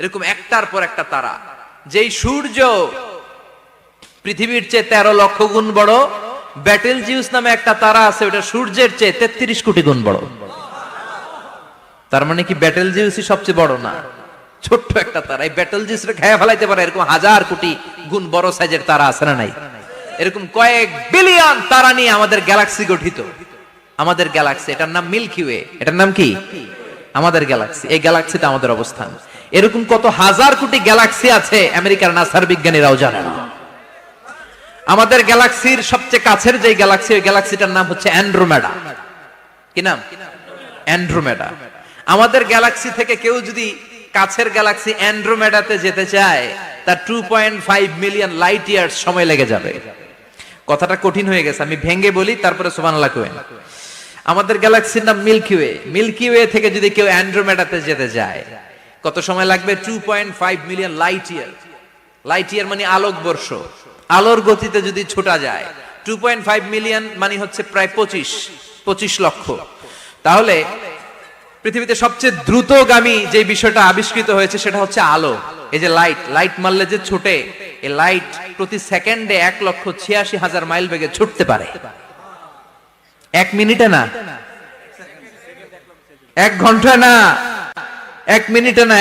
এরকম একটার পর একটা তারা। যেই সূর্য পৃথিবীর চেয়ে 13 লক্ষ গুণ বড়, ব্যাটেল জিউস নামে একটা তারা আছে, ওটা সূর্যের চেয়ে 33 কোটি গুণ বড়। তার মানে কি ব্যাটেল জিউসই সবচেয়ে বড় না, ছোট্ট একটা তারা। এই ব্যাটেল জিউসরে খেয়ে ফেলাইতে পারে এরকম হাজার কোটি গুণ বড় সাইজের তারা আছে না নাই? এরকম কয়েক বিলিয়ন তারা নিয়ে আমাদের গ্যালাক্সি গঠিত। আমাদের গ্যালাক্সি, এটার নাম মিল্কি ওয়ে। এটার নাম কি? আমাদের গ্যালাক্সি। এই গ্যালাক্সিতে আমাদের অবস্থান। এরকম কত হাজার কোটি গ্যালাক্সি আছে আমেরিকার নাসার বিজ্ঞানীরাও জানে না। আমাদের গ্যালাক্সির সবচেয়ে কাছের যে গ্যালাক্সি, ওই গ্যালাক্সিটার নাম হচ্ছে অ্যান্ড্রোমেডা। কি নাম? অ্যান্ড্রোমেডা। আমাদের গ্যালাক্সি থেকে কেউ যদি কাছের গ্যালাক্সি অ্যান্ড্রোমেডাতে যেতে চায়, তার 2.5 মিলিয়ন লাইট ইয়ার্স সময় লেগে যাবে। কথাটা কঠিন হয়ে গেছে, আমি ভেঙে বলি, তারপরে সুবহানাল্লাহ কইেন। আমাদের গ্যালাক্সির নাম মিল্কি ওয়ে। মিল্কি ওয়ে থেকে যদি কেউ অ্যান্ড্রোমেডাতে যেতে যায়, কত সময় লাগবে? 2.5 million light year. Light year মানে আলোক বর্ষ। আলোর গতিতে যদি ছোটা যায়, 2.5 মিলিয়ন মানে হচ্ছে প্রায় 25 লক্ষ। তাহলে পৃথিবীতে সবচেয়ে দ্রুতগামী যে বিষয়টা আবিষ্কৃত হয়েছে সেটা হচ্ছে আলো। এই যে লাইট মারলে যে ছোটে, এই লাইট প্রতি সেকেন্ডে 1,86,000 মাইল বেগে ছুটতে পারে। 1 মিনিটে না, 1 ঘন্টা না, 1 মিনিটে না,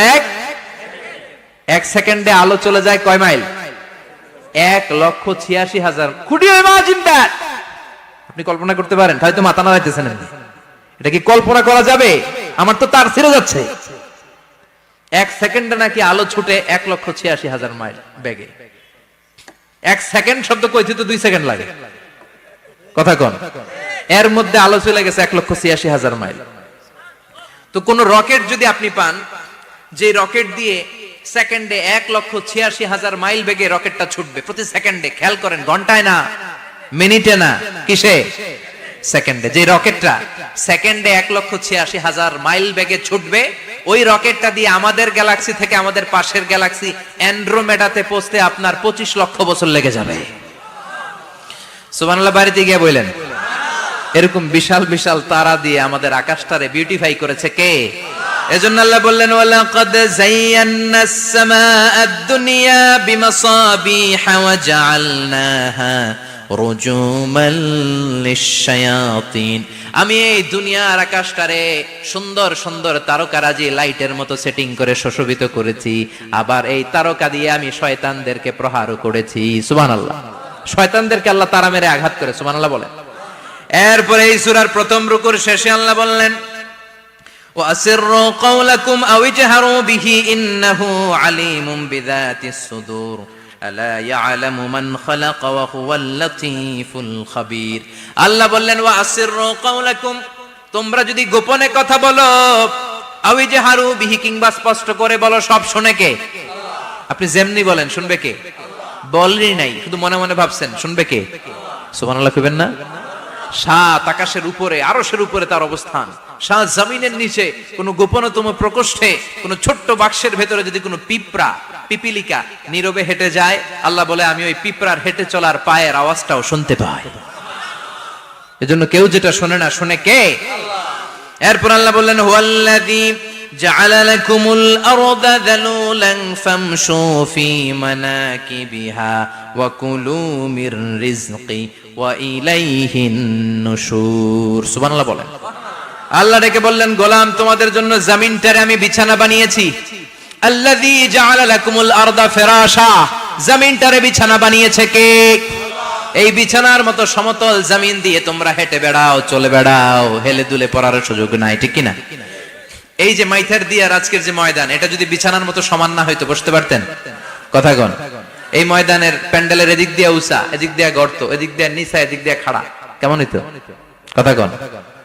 1 সেকেন্ডে আলো চলে যায় কয় mile? 1,86,000। Could you imagine that? আপনি কল্পনা করতে পারেন? হয়তো মাথা নাড়াইতেছেন। এটা কি কল্পনা করা যাবে? আমার তো তার ছিঁড়ে যাচ্ছে। 1 সেকেন্ডে নাকি আলো ছুটে 1,86,000 মাইল বেগে। 1 সেকেন্ড শব্দ কইতে তো 2 সেকেন্ড লাগে। কথা কোন? এর মধ্যে আলো চলে গেছে 1,86,000 মাইল। তো কোন রকেট যদি আপনি পান, যে রকেট দিয়ে সেকেন্ডে 1,86,000 মাইল বেগে রকেটটা ছুটবে প্রতি সেকেন্ডে, খেয়াল করেন, ঘন্টায় না, মিনিটে না, কিসে? সেকেন্ডে। যে রকেটটা সেকেন্ডে 1,86,000 মাইল বেগে ছুটবে, ওই রকেটটা দিয়ে আমাদের গ্যালাক্সি থেকে আমাদের পাশের গ্যালাক্সি অ্যান্ড্রোমেডাতে পৌঁছতে আপনার 25 লক্ষ বছর লেগে যাবে। সুবহানাল্লাহ বাড়িতে গিয়ে বললেন। এরকম বিশাল বিশাল তারা দিয়ে আমাদের আকাশটারে বিউটিফাই করেছে কে? এজন্য আল্লাহ বললেন, ওয়ালাকাদ যায়্যানাস সামাআদ দুনিয়া বিমাসাবিহা ওয়া জাআলনাহা রুজুমান লিশ-শায়াতিন। আমি এই দুনিয়ার আকাশটারে সুন্দর সুন্দর তারকারাজি লাইটের মতো সেটিং করে সুশোভিত করেছি। আবার এই তারকা দিয়ে আমি শয়তানদেরকে প্রহারও করেছি। সুবহানাল্লাহ। শয়তানদেরকে আল্লাহ তারা মেরে আঘাত করে। সুবহানাল্লাহ বলেন। এরপরে এই সূরার প্রথম রুকুর শেষে আল্লাহ বললেন, ওয়াসিররু কাওলাকুম আও ইজহারু বিহি ইন্নাহু আলিমুম বিযাতিস সুদূর আলা ইয়ালামু মান খালাকা ওয়া হুয়াল লাতীফুল খাবীর। আল্লাহ বললেন, ওয়াসিররু কাওলাকুম, তোমরা যদি গোপনে কথা বলো, আও ইজহারু বিহি, কিংবা স্পষ্ট করে বলো, সব শুনে কে? আপনি যেমনি বলেন শুনবে কে? বলেনই নাই, শুধু মনে মনে ভাবছেন, শুনবে কে? সুবহানাল্লাহ কইবেন না? সাত আকাশের উপরে, আরশের উপরে তার অবস্থান, সাত জমিনের নিচে কোন গোপনতম প্রকোষ্ঠে, কোন ছোট্ট বাক্সের ভেতরে যদি কোনো পিপিলিকা নীরবে হেঁটে যায়, আল্লাহ বলে আমি ওই পিঁপড়ার হেঁটে চলার পায়ের আওয়াজটাও শুনতে পাই। এজন্য কেউ যেটা শোনে না, শুনে কে? এরপর আল্লাহ বললেন, হুয়াল্লাযী জাআলা লাকুমুল আরদা যালুলান ফামশু ফি মানাকিবিহা ওয়া কুলু মির রিজকি ওয়া ইলাইহিন নুশুর। সুবহানাল্লাহ বলেন। আল্লাহ ডেকে বললেন, গোলাম, তোমাদের জন্য জমিনটারে আমি বিছানা বানিয়েছি। আল্লাযী জাআলা লাকুমুল আরদা ফিরাশা, জমিনটারে বিছানা বানিয়েছে কে? এই বিছানার মতো সমতল জমিন দিয়ে তোমরা হেঁটে বেড়াও, চলে বেড়াও, হেলে দুলে পড়ার সুযোগ নাই, ঠিক কি না? এই যে মাইথার দিয়ার আজকের যে ময়দান, এটা যদি বিছানার মতো সমান না হইতো, বসতে পারতেন? কথা কোন? এই ময়দানের প্যান্ডেলের এদিক দিয়ে উঁচা, এদিক দিয়ে গর্ত, এদিক দিয়ে নিচা, এদিক দিয়ে খাড়া, কেমন হইতো? কথা কোন?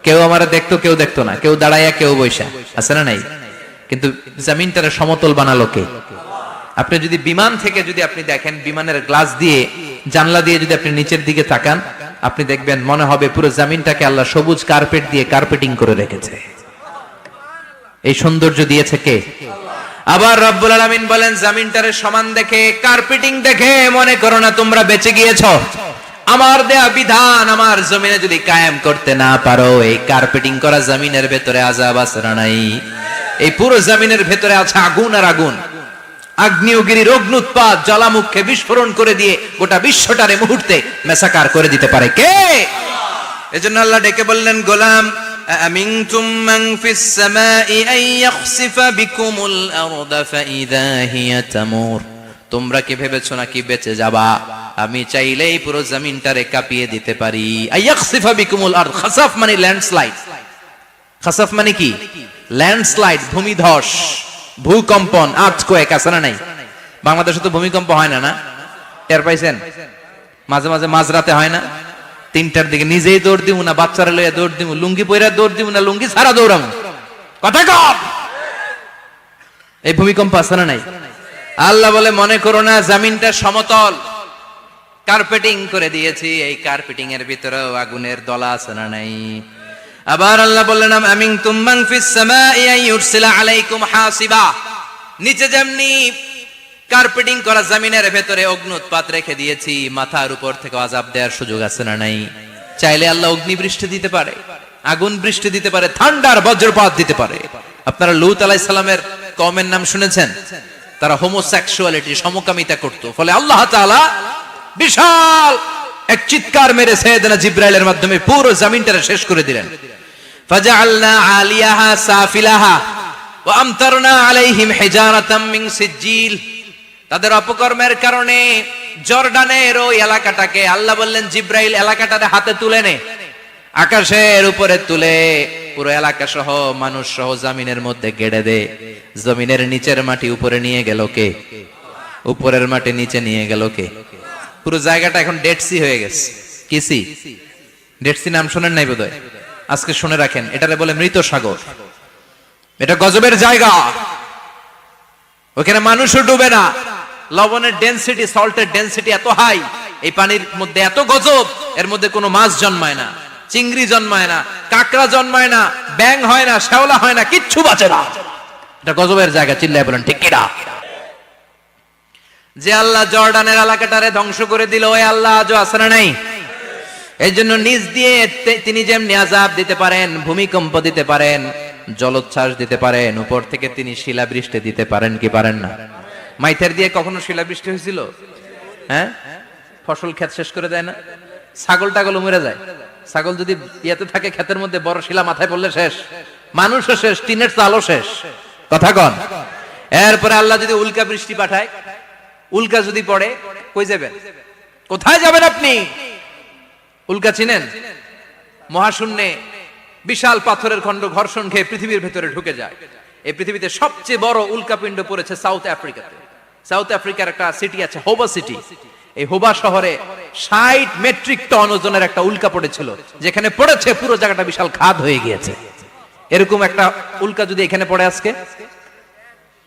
কেউ আমারে দেখতো, কেউ দেখতো না, কেউ দাঁড়াইয়া, কেউ বৈশা, আছে না নাই? কিন্তু জমিনটারে সমতল বানালো কে? আপনি যদি বিমান থেকে যদি আপনি দেখেন, বিমানের গ্লাস দিয়ে, জানলা দিয়ে যদি আপনি নিচের দিকে তাকান, আপনি দেখবেন মনে হবে পুরো জমিনটাকে আল্লাহ সবুজ কার্পেট দিয়ে কার্পেটিং করে রেখেছে। এই সৌন্দর্য দিয়েছে কে? আবার রব্বুল আলামিন বলেন, জমিনটারে সমান দেখে, কার্পেটিং দেখে মনে করো না তোমরা বেঁচে গিয়েছো। আমার দেয়া বিধান আমার জমিনে যদি কায়েম করতে না পারো, এই কার্পেটিং করা জমিনের ভেতরে আযাব আছে না নাই? এই পুরো জমিনের ভেতরে আছে আগুন আর আগুন। আগ্নেয়গিরির অগ্নুৎপাত জ্বালামুখে বিস্ফোরণ করে দিয়ে গোটা বিশ্বটারে মুহূর্তে মেসাকার করে দিতে পারে কে? এজন্য আল্লাহ ডেকে বললেন, গোলাম আমিনতুম মান ফিস সামাই আন ইয়াখসিফা বিকুমুল আরদা ফাইযা হিয়া তামুর। তোমরা কি ভেবেছো নাকি বেঁচে যাবা? আমি চাইলেই পুরো জমিনটারে কাঁপিয়ে দিতে পারি। আইয়াখসিফা বিকুমুল আরদ, খাসাফ মানে ল্যান্ডস্লাইড। খাসাফ মানে কি? ল্যান্ডস্লাইড, ভূমিধস, ভূকম্পন, আর্থকোয়েক আছে না নাই? বাংলাদেশে তো ভূমিকম্প হয় না, না টের পাইছেন? মাঝে মাঝে মাঝরাতে হয় না? 3টার দিকে নিজেই দৌড় দিব না বাচ্চারা লইয়া দৌড় দিব, লুঙ্গি পইরা দৌড় দিব না লুঙ্গি ছাড়া দৌড়ামু? কথা কম। এই ভূমিকম্প আছে না নাই? আল্লাহ বলে মনে করো না জমিনটা সমতল, কার্পেটিং করে দিয়েছি, এই কার্পেটিং এর ভিতরেও আগুনের দলা আছে না নাই? আবার আল্লাহ বললেন আমিনতুম মান ফিস সামাই আন ইউরসিলা আলাইকুম হাসিবা। নিচে যেমনি কার্পেটিং করা জমিনের ভেতরে অগ্নুৎপাত রেখে দিয়েছি, মাথার উপর থেকে আযাব দেওয়ার সুযোগ আছে না নাই? চাইলে আল্লাহ অগ্নি বৃষ্টি দিতে পারে, আগুন বৃষ্টি দিতে পারে, ঠান্ডার বজ্রপাত দিতে পারে। আপনারা লূত আলাইহিস সালামের কওমের নাম শুনেছেন? তারা হোমোসেক্সুয়ালিটি, সমকামিতা করত। ফলে আল্লাহ তাআলা বিশাল এক চিৎকার মেরে সাইয়েদনা জিবরাইলের মাধ্যমে পুরো জমিনটারে শেষ করে দিলেন। ফাজআলনা আলিয়াহা সাফিলাহা ওয়া আমতারনা আলাইহিম হিজারাতাম মিন সিজিল। তাদের অপকর্মের কারণে জর্ডানের ওই এলাকাটাকে আল্লাহ বললেন জিবরাইল এলাকাটারে হাতে তুলে নে, আকাশের উপরে তুলে পুরো এলাকা সহ মানুষ সহ জমিনের মধ্যে গেড়ে দে। জমিনের নিচের মাটি উপরে নিয়ে গেল কে? উপরের মাটি নিচে নিয়ে গেল কে? পুরো জায়গাটা এখন ডেড সি হয়ে গেছে। কি সি? ডেড সি নাম শুনেন নাই বোধহয়? আজকে শুনে রাখেন, এটারে বলে মৃত সাগর। এটা গজবের জায়গা, ওখানে মানুষও ডুবে না। লবণের ডেনসিটি, সল্টের ডেনসিটি এত হাই, এই পানির মধ্যে এত গজব, এর মধ্যে কোনো মাছ জন্মায় না, চিংড়ি জন্মায় না, কাঁকড়া জন্মায় না, ব্যাং হয় না, শ্যাওলা হয় না, কিচ্ছু বাঁচে না। এটা গজবের জায়গা। চিল্লায় বলেন ঠিক কিনা? যে আল্লাহ জর্ডানের এলাকাটারে ধ্বংস করে দিল, ওই আল্লাহ আজও আছে না নাই? এই জন্য নিজ দিয়ে তিনি যেমনি আযাব দিতে পারেন, ভূমিকম্প দিতে পারেন, জলোচ্ছ্বাস দিতে পারেন, উপর থেকে তিনি শিলাবৃষ্টি দিতে পারেন কি পারেন না? মাইথার দিয়ে কখনো শিলাবৃষ্টি হয়েছিল? হ্যাঁ, ফসল ক্ষেত শেষ করে দেয় না? ছাগল টাগল মরে যায়। ছাগল যদি ইয়াতে থাকে ক্ষেতের মধ্যে, বড় শিলা মাথায় পড়লে শেষ, মানুষও শেষ, টিনের চালও শেষ। কথা কন। এরপরে আল্লাহ যদি উল্কা বৃষ্টি পাঠায়, উল্কা যদি পড়ে, কই যাবেন? কোথায় যাবেন আপনি? উল্কা চিনেন? মহাশূন্যে বিশাল পাথরের খণ্ড ঘর্ষণ খেয়ে পৃথিবীর ভেতরে ঢুকে যায়। এই পৃথিবীতে সবচেয়ে বড় উল্কাপিণ্ড পড়েছে সাউথ আফ্রিকাতে। সাউথ আফ্রিকার একটা সিটি আছে হোবা সিটি। এই হোবা শহরে 60 মেট্রিক টন ওজনের একটা উল্কা পড়েছিল, যেখানে পড়েছে পুরো জায়গাটা বিশাল খাদ হয়ে গিয়েছে। এরকম একটা উল্কা যদি এখানে পড়ে আজকে,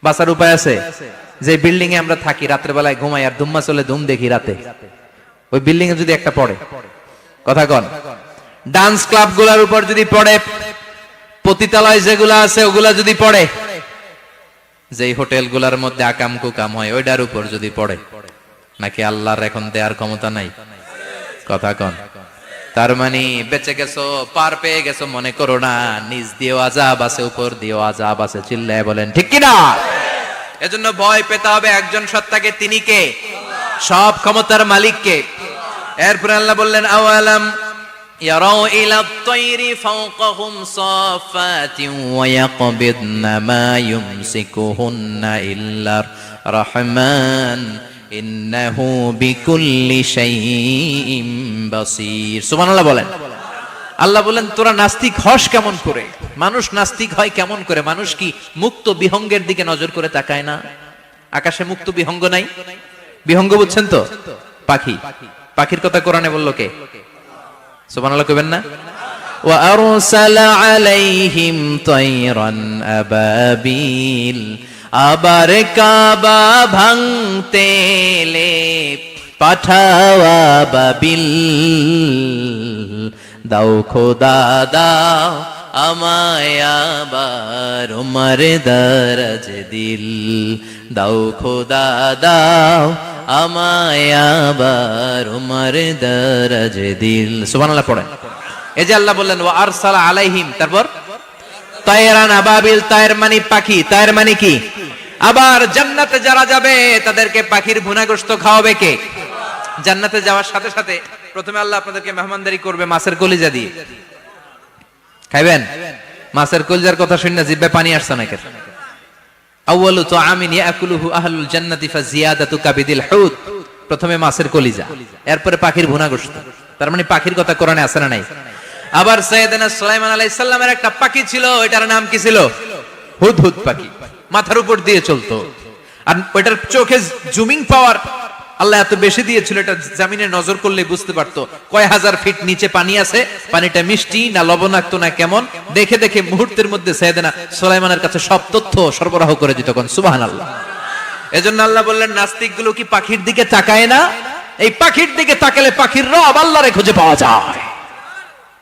বাঁচার উপায় আছে? যে বিল্ডিং এ আমরা থাকি, রাতের বেলায় ঘুমাই আর ধুম্মা চলে ধুম দেখি রাতে, ওই বিল্ডিং এ যদি একটা পড়ে, কথা কন, ডান্স ক্লাব গুলার উপর যদি পড়ে, পতিতালয় যেগুলা আছে ওগুলা যদি পড়ে, যেই হোটেল গুলার মধ্যে আকাম কুকাম হয় ওইটার উপর যদি পড়ে, নাকি আল্লাহর এখন দেয়ার ক্ষমতা নাই? কথা কন। তার মানে বেঁচে গেছো, পার পেয়ে গেছো মনে করো না, নিজ দিয়েও আযাব আছে, উপর দিয়েও আযাব আছে। চিল্লায় বলেন ঠিক কিনা? এজন্য ভয় পেতে হবে একজন সত্তাকে, তিনি কে? সব ক্ষমতার মালিককে। এরপর আল্লাহ বললেন আওয়ালাম ইয়ারাউ ইলা আত-তায়রি ফাওকাহুম সাফাতিন ওয়া ইয়াকবিদনা মা ইউমসিকুহুন্না ইল্লার রাহমান ইন্নাহু বিকুল্লি শাইইন বাসীর। সুবহানাল্লাহ বলেন। আল্লাহ বলেন তোরা নাস্তিক হস কেমন করে? মানুষ নাস্তিক হয় কেমন করে? মানুষ কি মুক্ত বিহঙ্গের দিকে নজর করে তাকায় না? আকাশে মুক্ত বিহঙ্গ নাই? বিহঙ্গ বুঝছেন তো? পাখি। পাখির কথা কোরআনে বললো কে? সুবহানাল্লাহ কইবেন না? ওয়া আরসালা আলাইহিম তায়রান আবাবিল। আবার কাবা ভাঙতে এলে পাঠাওয়া বাবিল। দাও খোদা দাও আমায় আবার উমার দরজ দিল। দাও খোদা দাও আমায় আবার উমার দরজ দিল। সুবহানাল্লাহ পড়েন। এই যে আল্লাহ বললেন ওয়া আরসালা আলাইহিম, তারপর তায়রান আবাবিল। তায়ের মানে পাখি, তায়ের মানে কি? আবার জান্নাতে যারা যাবে তাদেরকে পাখির ভুনা গোশত খাওয়াবে কে? জান্নাতে যাওয়ার সাথে সাথে প্রথমে আল্লাহ আপনাদেরকে মেহমানদারি করবে মাছের কলিজা দিয়ে। খাইবেন? মাছের কলিজার কথা শুনে জিহ্বায় পানি আসছে নাকি? আউয়ালু তুআমিন ইয়াকুলুহু আহলুল জান্নাতি ফাজিয়াদাতু কাবিদিল হুদ। প্রথমে মাছের কলিজা, এরপরে পাখির ভুনা গোশত। তার মানে পাখির কথা কোরআনে আছে না নাই? আবার সাইয়েদনা সুলাইমান আলাইহিস সালামের একটা পাখি ছিল, এটার নাম কি ছিল? হুদহুদ পাখি। মাথার উপর দিয়ে চলতো, আর ওইটার চোখে জুমিং পাওয়ার আল্লাহ এত বেশি দিয়েছিল, এটা জমিনে নজর করলে বুঝতে পারতো কয় হাজার ফিট নিচে পানি আছে, পানিটা মিষ্টি না লবণাক্ত না কেমন, দেখে দেখে মুহূর্তের মধ্যে সাইয়েদনা সুলাইমানের কাছে সব তথ্য সরবরাহ করে দিত। কোন সুবহানাল্লাহ। এজন্য আল্লাহ বললেন নাস্তিকগুলো কি পাখির দিকে তাকায় না? এই পাখির দিকে তাকালে পাখির রব আল্লাহরে খুঁজে পাওয়া যায়।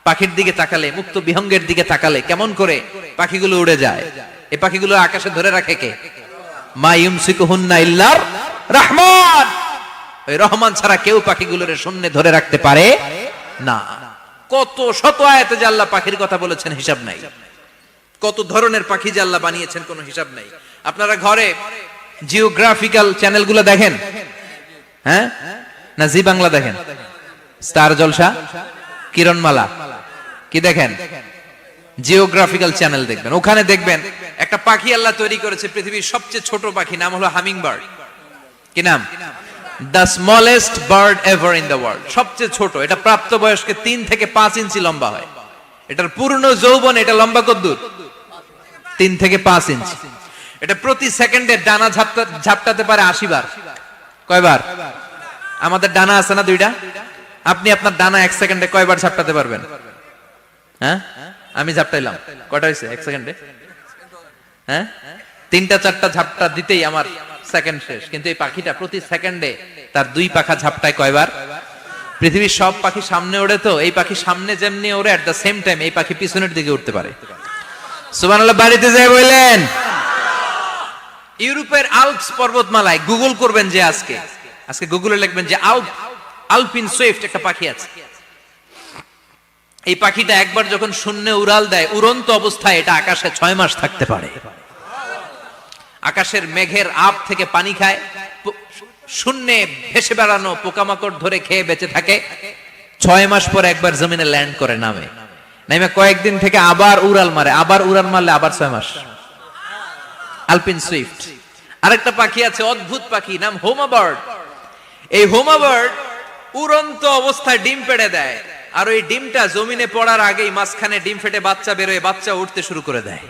পাখির দিকে তাকালে, মুক্ত বিহঙ্গের দিকে তাকালে কেমন করে পাখিগুলো উড়ে যায়। এই পাখিগুলো আকাশে ধরে রাখে কে? মা ইউমসিকুহুন্না ইল্লার রহমান। ওই রহমান ছাড়া কেউ পাখিগুলোর শূন্যে ধরে রাখতে পারে না। কত শত আয়াতে যে আল্লাহ পাখির কথা বলেছেন হিসাব নাই, কত ধরনের পাখি যে আল্লাহ বানিয়েছেন কোনো হিসাব নাই। আপনারা ঘরে জিওগ্রাফিক্যাল চ্যানেলগুলো দেখেন? হ্যাঁ না জি বাংলা দেখেন? স্টার জলসা, কিরণমালা, কি দেখেন? জিওগ্রাফিক্যাল চ্যানেল দেখবেন। ওখানে দেখবেন একটা পাখি আল্লাহ তৈরি করেছে, পৃথিবীর সবচেয়ে ছোট পাখি, নাম হলো হামিং বার্ড। কি নাম? The smallest bird ever in the world. সবচেয়ে ছোট, এটা প্রাপ্তবয়স্কে 3 থেকে 5 ইঞ্চি লম্বা হয়। এটার পূর্ণ যৌবন এটা লম্বা কতদূর? 3 থেকে 5 ইঞ্চি। এটা প্রতি সেকেন্ডে ডানা ঝাপটাতে পারে 80 বার। কয়বার? আমাদের ডানা আছে না 2টা, আপনি আপনার ডানা 1 সেকেন্ডে কয়বার ঝাপটাতে পারবেন? হ্যাঁ, আমি ঝাপটাইলাম, কয়টা হয়েছে 1 সেকেন্ডে? হ্যাঁ, 3টা 4টা ঝাপটা দিতেই আমার সেকেন্ড শেষ। কিন্তু এই পাখিটা প্রতি সেকেন্ডে তার 2 পাখা ঝাপটায় কয়বার? পৃথিবীর সব পাখি সামনে ওড়ে, তো এই পাখি সামনে যেমনি ওড়ে, এট দ্য সেম টাইম এই পাখি পিছনের দিকে উঠতে পারে। সুবহানাল্লাহ। বাড়িতে যায় বললেন। ইউরোপের আল্পস পর্বতমালায় গুগল করবেন যে আজকে গুগলে লিখবেন যে আলপিন সুইফট একটা পাখি আছে। এই পাখিটা একবার যখন শূন্যে উড়াল দেয়, উড়ন্ত অবস্থায় এটা আকাশে 6 মাস থাকতে পারে। আকাশের মেঘের আপ থেকে পানি খায়, শূন্যে ভেসে বেড়ানো পোকামাকড় ধরে খেয়ে বেঁচে থাকে। 6 মাস পরে একবার জমিনে ল্যান্ড করে, নামে কয়েকদিন থেকে আবার উড়াল মারে, আবার উড়াল মারলে আবার 6 মাস। আলপিন সুইফট। আরেকটা পাখি আছে, অদ্ভুত পাখি, নাম হোমা বার্ড। এই হোমা বার্ড উড়ন্ত অবস্থায় ডিম পেড়ে দেয়, আর ওই ডিমটা জমিনে পড়ার আগেই মাঝখানে ডিম ফেটে বাচ্চা বেরোয়, বাচ্চা উঠতে শুরু করে দেয়।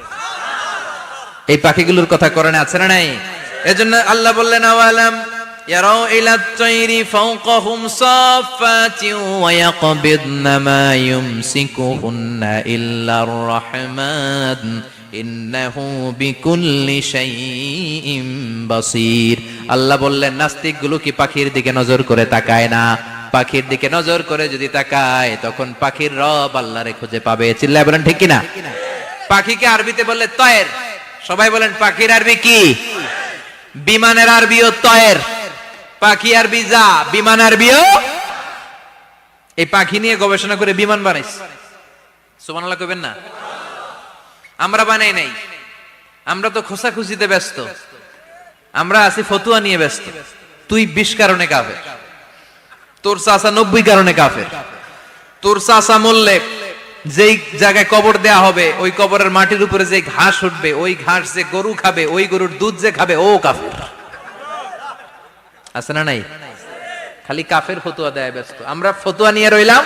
এই পাখিগুলোর কথা কোরআনে আছে না নাই? এজন্য আল্লাহ বললেন আওয়ালাম ইয়ারাউ ইলাত তাইরি ফাওকাহুম সাফাতিন ওয়া ইয়াকবিদনা মা ইউমসিকুহুন্না ইল্লার রহমান ইন্নাহু বিকুল্লি শাইইন বাসীর। আল্লাহ বললেন নাস্তিকগুলো কি পাখির দিকে নজর করে তাকায় না? পাখির দিকে নজর করে যদি তাকায় তখন পাখির রব আল্লাহরে খুঁজে পাবে। চিল্লায় বলেন ঠিক কিনা? পাখিকে আরবিতে বললে তয়ের। সবাই বলেন পাখির আরবি কি? বিমানের আরবিও তয়ের। পাখি আরবি যা, বিমান আরবিও। এই পাখি নিয়ে গবেষণা করে বিমান বানাইছে। সুবহানাল্লাহ কইবেন না? আমরা বানাই নাই, আমরা তো খোঁচাখুচিতে ব্যস্ত, আমরা আছি ফতুয়া নিয়ে ব্যস্ত। তুই 20 কারণে কাফের, তোর চাচা 90 কারণে কাফের। তোর চাচা মরলে যেই জায়গায় কবর দেয়া হবে, ওই কবরের মাটির উপরে যে ঘাস উঠবে, ওই ঘাস যে গরু খাবে, ওই গরুর দুধ যে খাবে, ও কাফের। আছে না নাই? খালি কাফের ফতুয়া দেয় ব্যস্ত। আমরা ফতুয়া নিয়ে রইলাম,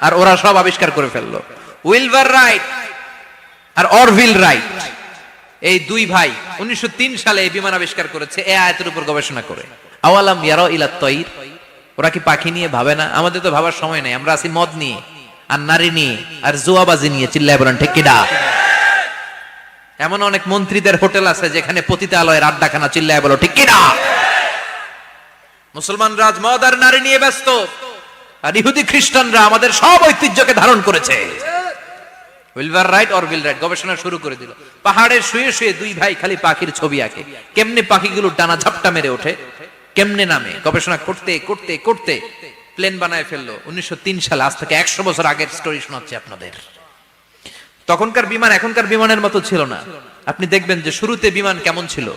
আর ওরা সব আবিষ্কার করে ফেললো। উইলবার রাইট আর অরভিল রাইট, এই 2 ভাই 1903 সালে এই বিমান আবিষ্কার করেছে, এই আয়াতের উপর গবেষণা করে। আওয়ালাম ইয়ারাউ ইলাত তাইর। ওরা কি পাখি নিয়ে ভাবে না? আমাদের তো ভাবার সময় নেই, আমরা আছি মদ নিয়ে আর নারী নিয়ে আর জুয়াবাজি নিয়ে। চিল্লায় বলেন ঠিক কিনা? এমন অনেক মন্ত্রীদের হোটেল আছে যেখানে পতিতালয়ের আড্ডাখানা। চিল্লায় বলো ঠিক কিনা? মুসলমান রাজ মদ আর নারী নিয়ে ব্যস্ত, আর ইহুদি খ্রিস্টানরা আমাদের সব ঐতিহ্যকে ধারণ করেছে। উইলবার রাইট অরভিল রাইট গবেষণা শুরু করে দিল। পাহাড়ে শুয়ে শুয়ে 2 ভাই খালি পাখির ছবি আঁকে, কেমনে পাখিগুলো ডানা ঝাপটা মেরে ওঠে, কেমনে নামে। গবেষণা করতে করতে করতে প্লেন বানায় ফেললো 1903 সালে। আজ থেকে 100 বছর আগের স্টোরি শোনাচ্ছি আপনাদের। তখনকার বিমান এখনকার বিমানের মতো ছিল না। আপনি দেখবেন যে শুরুতে বিমান কেমন ছিল।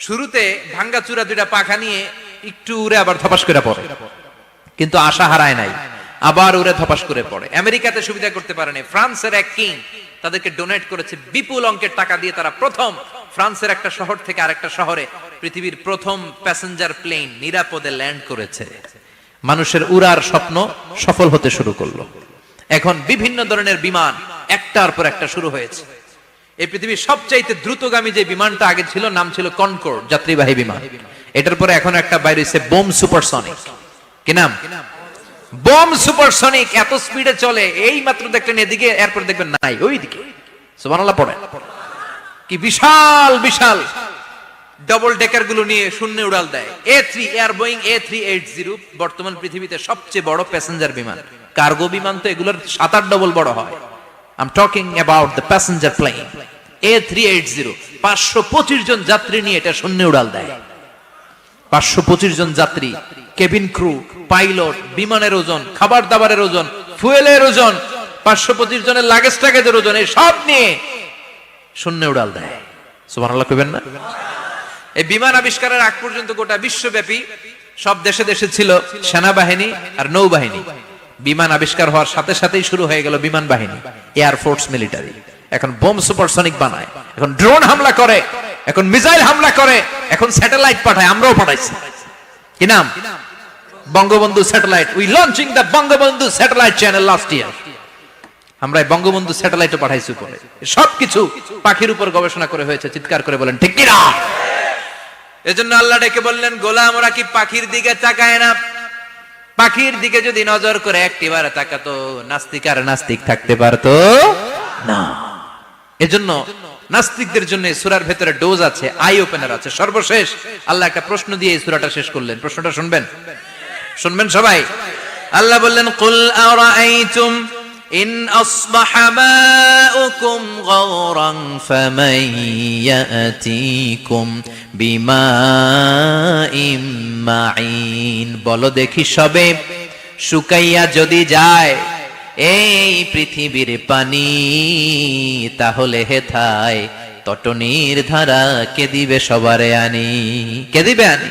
শুরুতে ভাঙ্গা চূড়া দুইটা পাখা নিয়ে একটু উড়ে আবার ধপাস করে পড়ে, কিন্তু আশা হারায় নাই, আবার উড়ে ধপাস করে পড়ে। আমেরিকাতে সুবিধা করতে পারেনি। ফ্রান্সের এক কিং তাদেরকে ডোনেট করেছে বিপুল অঙ্কের টাকা দিয়ে। তারা প্রথম ফ্রান্সের একটা শহর থেকে আরেকটা শহরে পৃথিবীর প্রথম প্যাসেঞ্জার প্লেন নিরাপদে ল্যান্ড করেছে। মানুষের উড়ার স্বপ্ন সফল হতে শুরু করলো। এখন বিভিন্ন ধরনের বিমান একটার পর একটা শুরু হয়েছে। এই পৃথিবীর সবচাইতে দ্রুতগামী যে বিমানটা আগে ছিল নাম ছিল কনকর্ড, যাত্রীবাহী বিমান। এটার পরে এখন একটা বাইরে হইছে বোম সুপারসনিক। কি নাম? Bomb supersonic. এত স্পিডে চলে, এই মাত্র দেখলেন এদিকে, এরপর দেখবেন নাই ওইদিকে। সুবহানাল্লাহ পড়ে। কি বিশাল বিশাল ডবল ডেকার গুলো নিয়ে শূন্যে উড়াল দেয়। A3 এয়ার বোয়িং A380 বর্তমান পৃথিবীতে সবচেয়ে বড় প্যাসেঞ্জার বিমান। কার্গো বিমান তো এগুলোর 7-8 ডবল বড় হয়। I'm talking about the passenger plane A380। 525 জন যাত্রী নিয়ে এটা শূন্যে উড়াল দেয়। 525 জন যাত্রী, কেবিন ক্রু, পাইলট, বিমানের ওজন, খাবার দাবারের ওজন, ফুয়েলের ওজন, 525 জনের লাগেজ টাগেজের ওজন, এই সব নিয়ে শূন্যে উড়াল দেয়। সুবহানাল্লাহ কইবেন না? এই বিমান আবিষ্কারের আগ পর্যন্ত গোটা বিশ্বব্যাপী সব দেশে দেশে ছিল সেনাবাহিনী আর নৌবাহিনী। বিমান আবিষ্কার হওয়ার সাথে সাথেই শুরু হয়ে গেল বিমান বাহিনী, এয়ার ফোর্স, মিলিটারি। এখন বোম সুপারসনিক বানায়, এখন ড্রোন হামলা করে, এখন মিসাইল হামলা করে, এখন স্যাটেলাইট পাঠায়। আমরাও পাঠাইছি। কি নাম? Bangabandhu satellite. We launching the Bangabandhu satellite channel last year. আমরা বঙ্গবন্ধু স্যাটেলাইটও পাঠাইছি উপরে। সবকিছু পাখির উপর গবেষণা করে হয়েছে। চিৎকার করে বলেন ঠিক কি না? এজন্য আল্লাহ ডেকে বললেন, গোলাম ওরা কি পাখির দিকে তাকায় না? পাখির দিকে যদি নজর করে একটিবার তাকাতো, নাস্তিক আর নাস্তিক থাকতে পারতো না। এজন্য নাস্তিকদের জন্য সূরার ভেতরে ডোজ আছে, আই ওপেনার আছে। সর্বশেষ আল্লাহ একটা প্রশ্ন দিয়ে এই সূরাটা শেষ করলেন। প্রশ্নটা শুনবেন? শুনবেন সবাই? আল্লাহ বললেন, কুল আরাআইতুম ইন আসবাহা মাউকুম গাওরান ফামান ইয়াতিকুম বিমাইম মাইন। বলো দেখি সবে, শুকাইয়া যদি যায় এই পৃথিবীর পানি, তাহলে হেথায় তটনির ধারা কে দিবে সবারে আনি? কে দিবে আনি?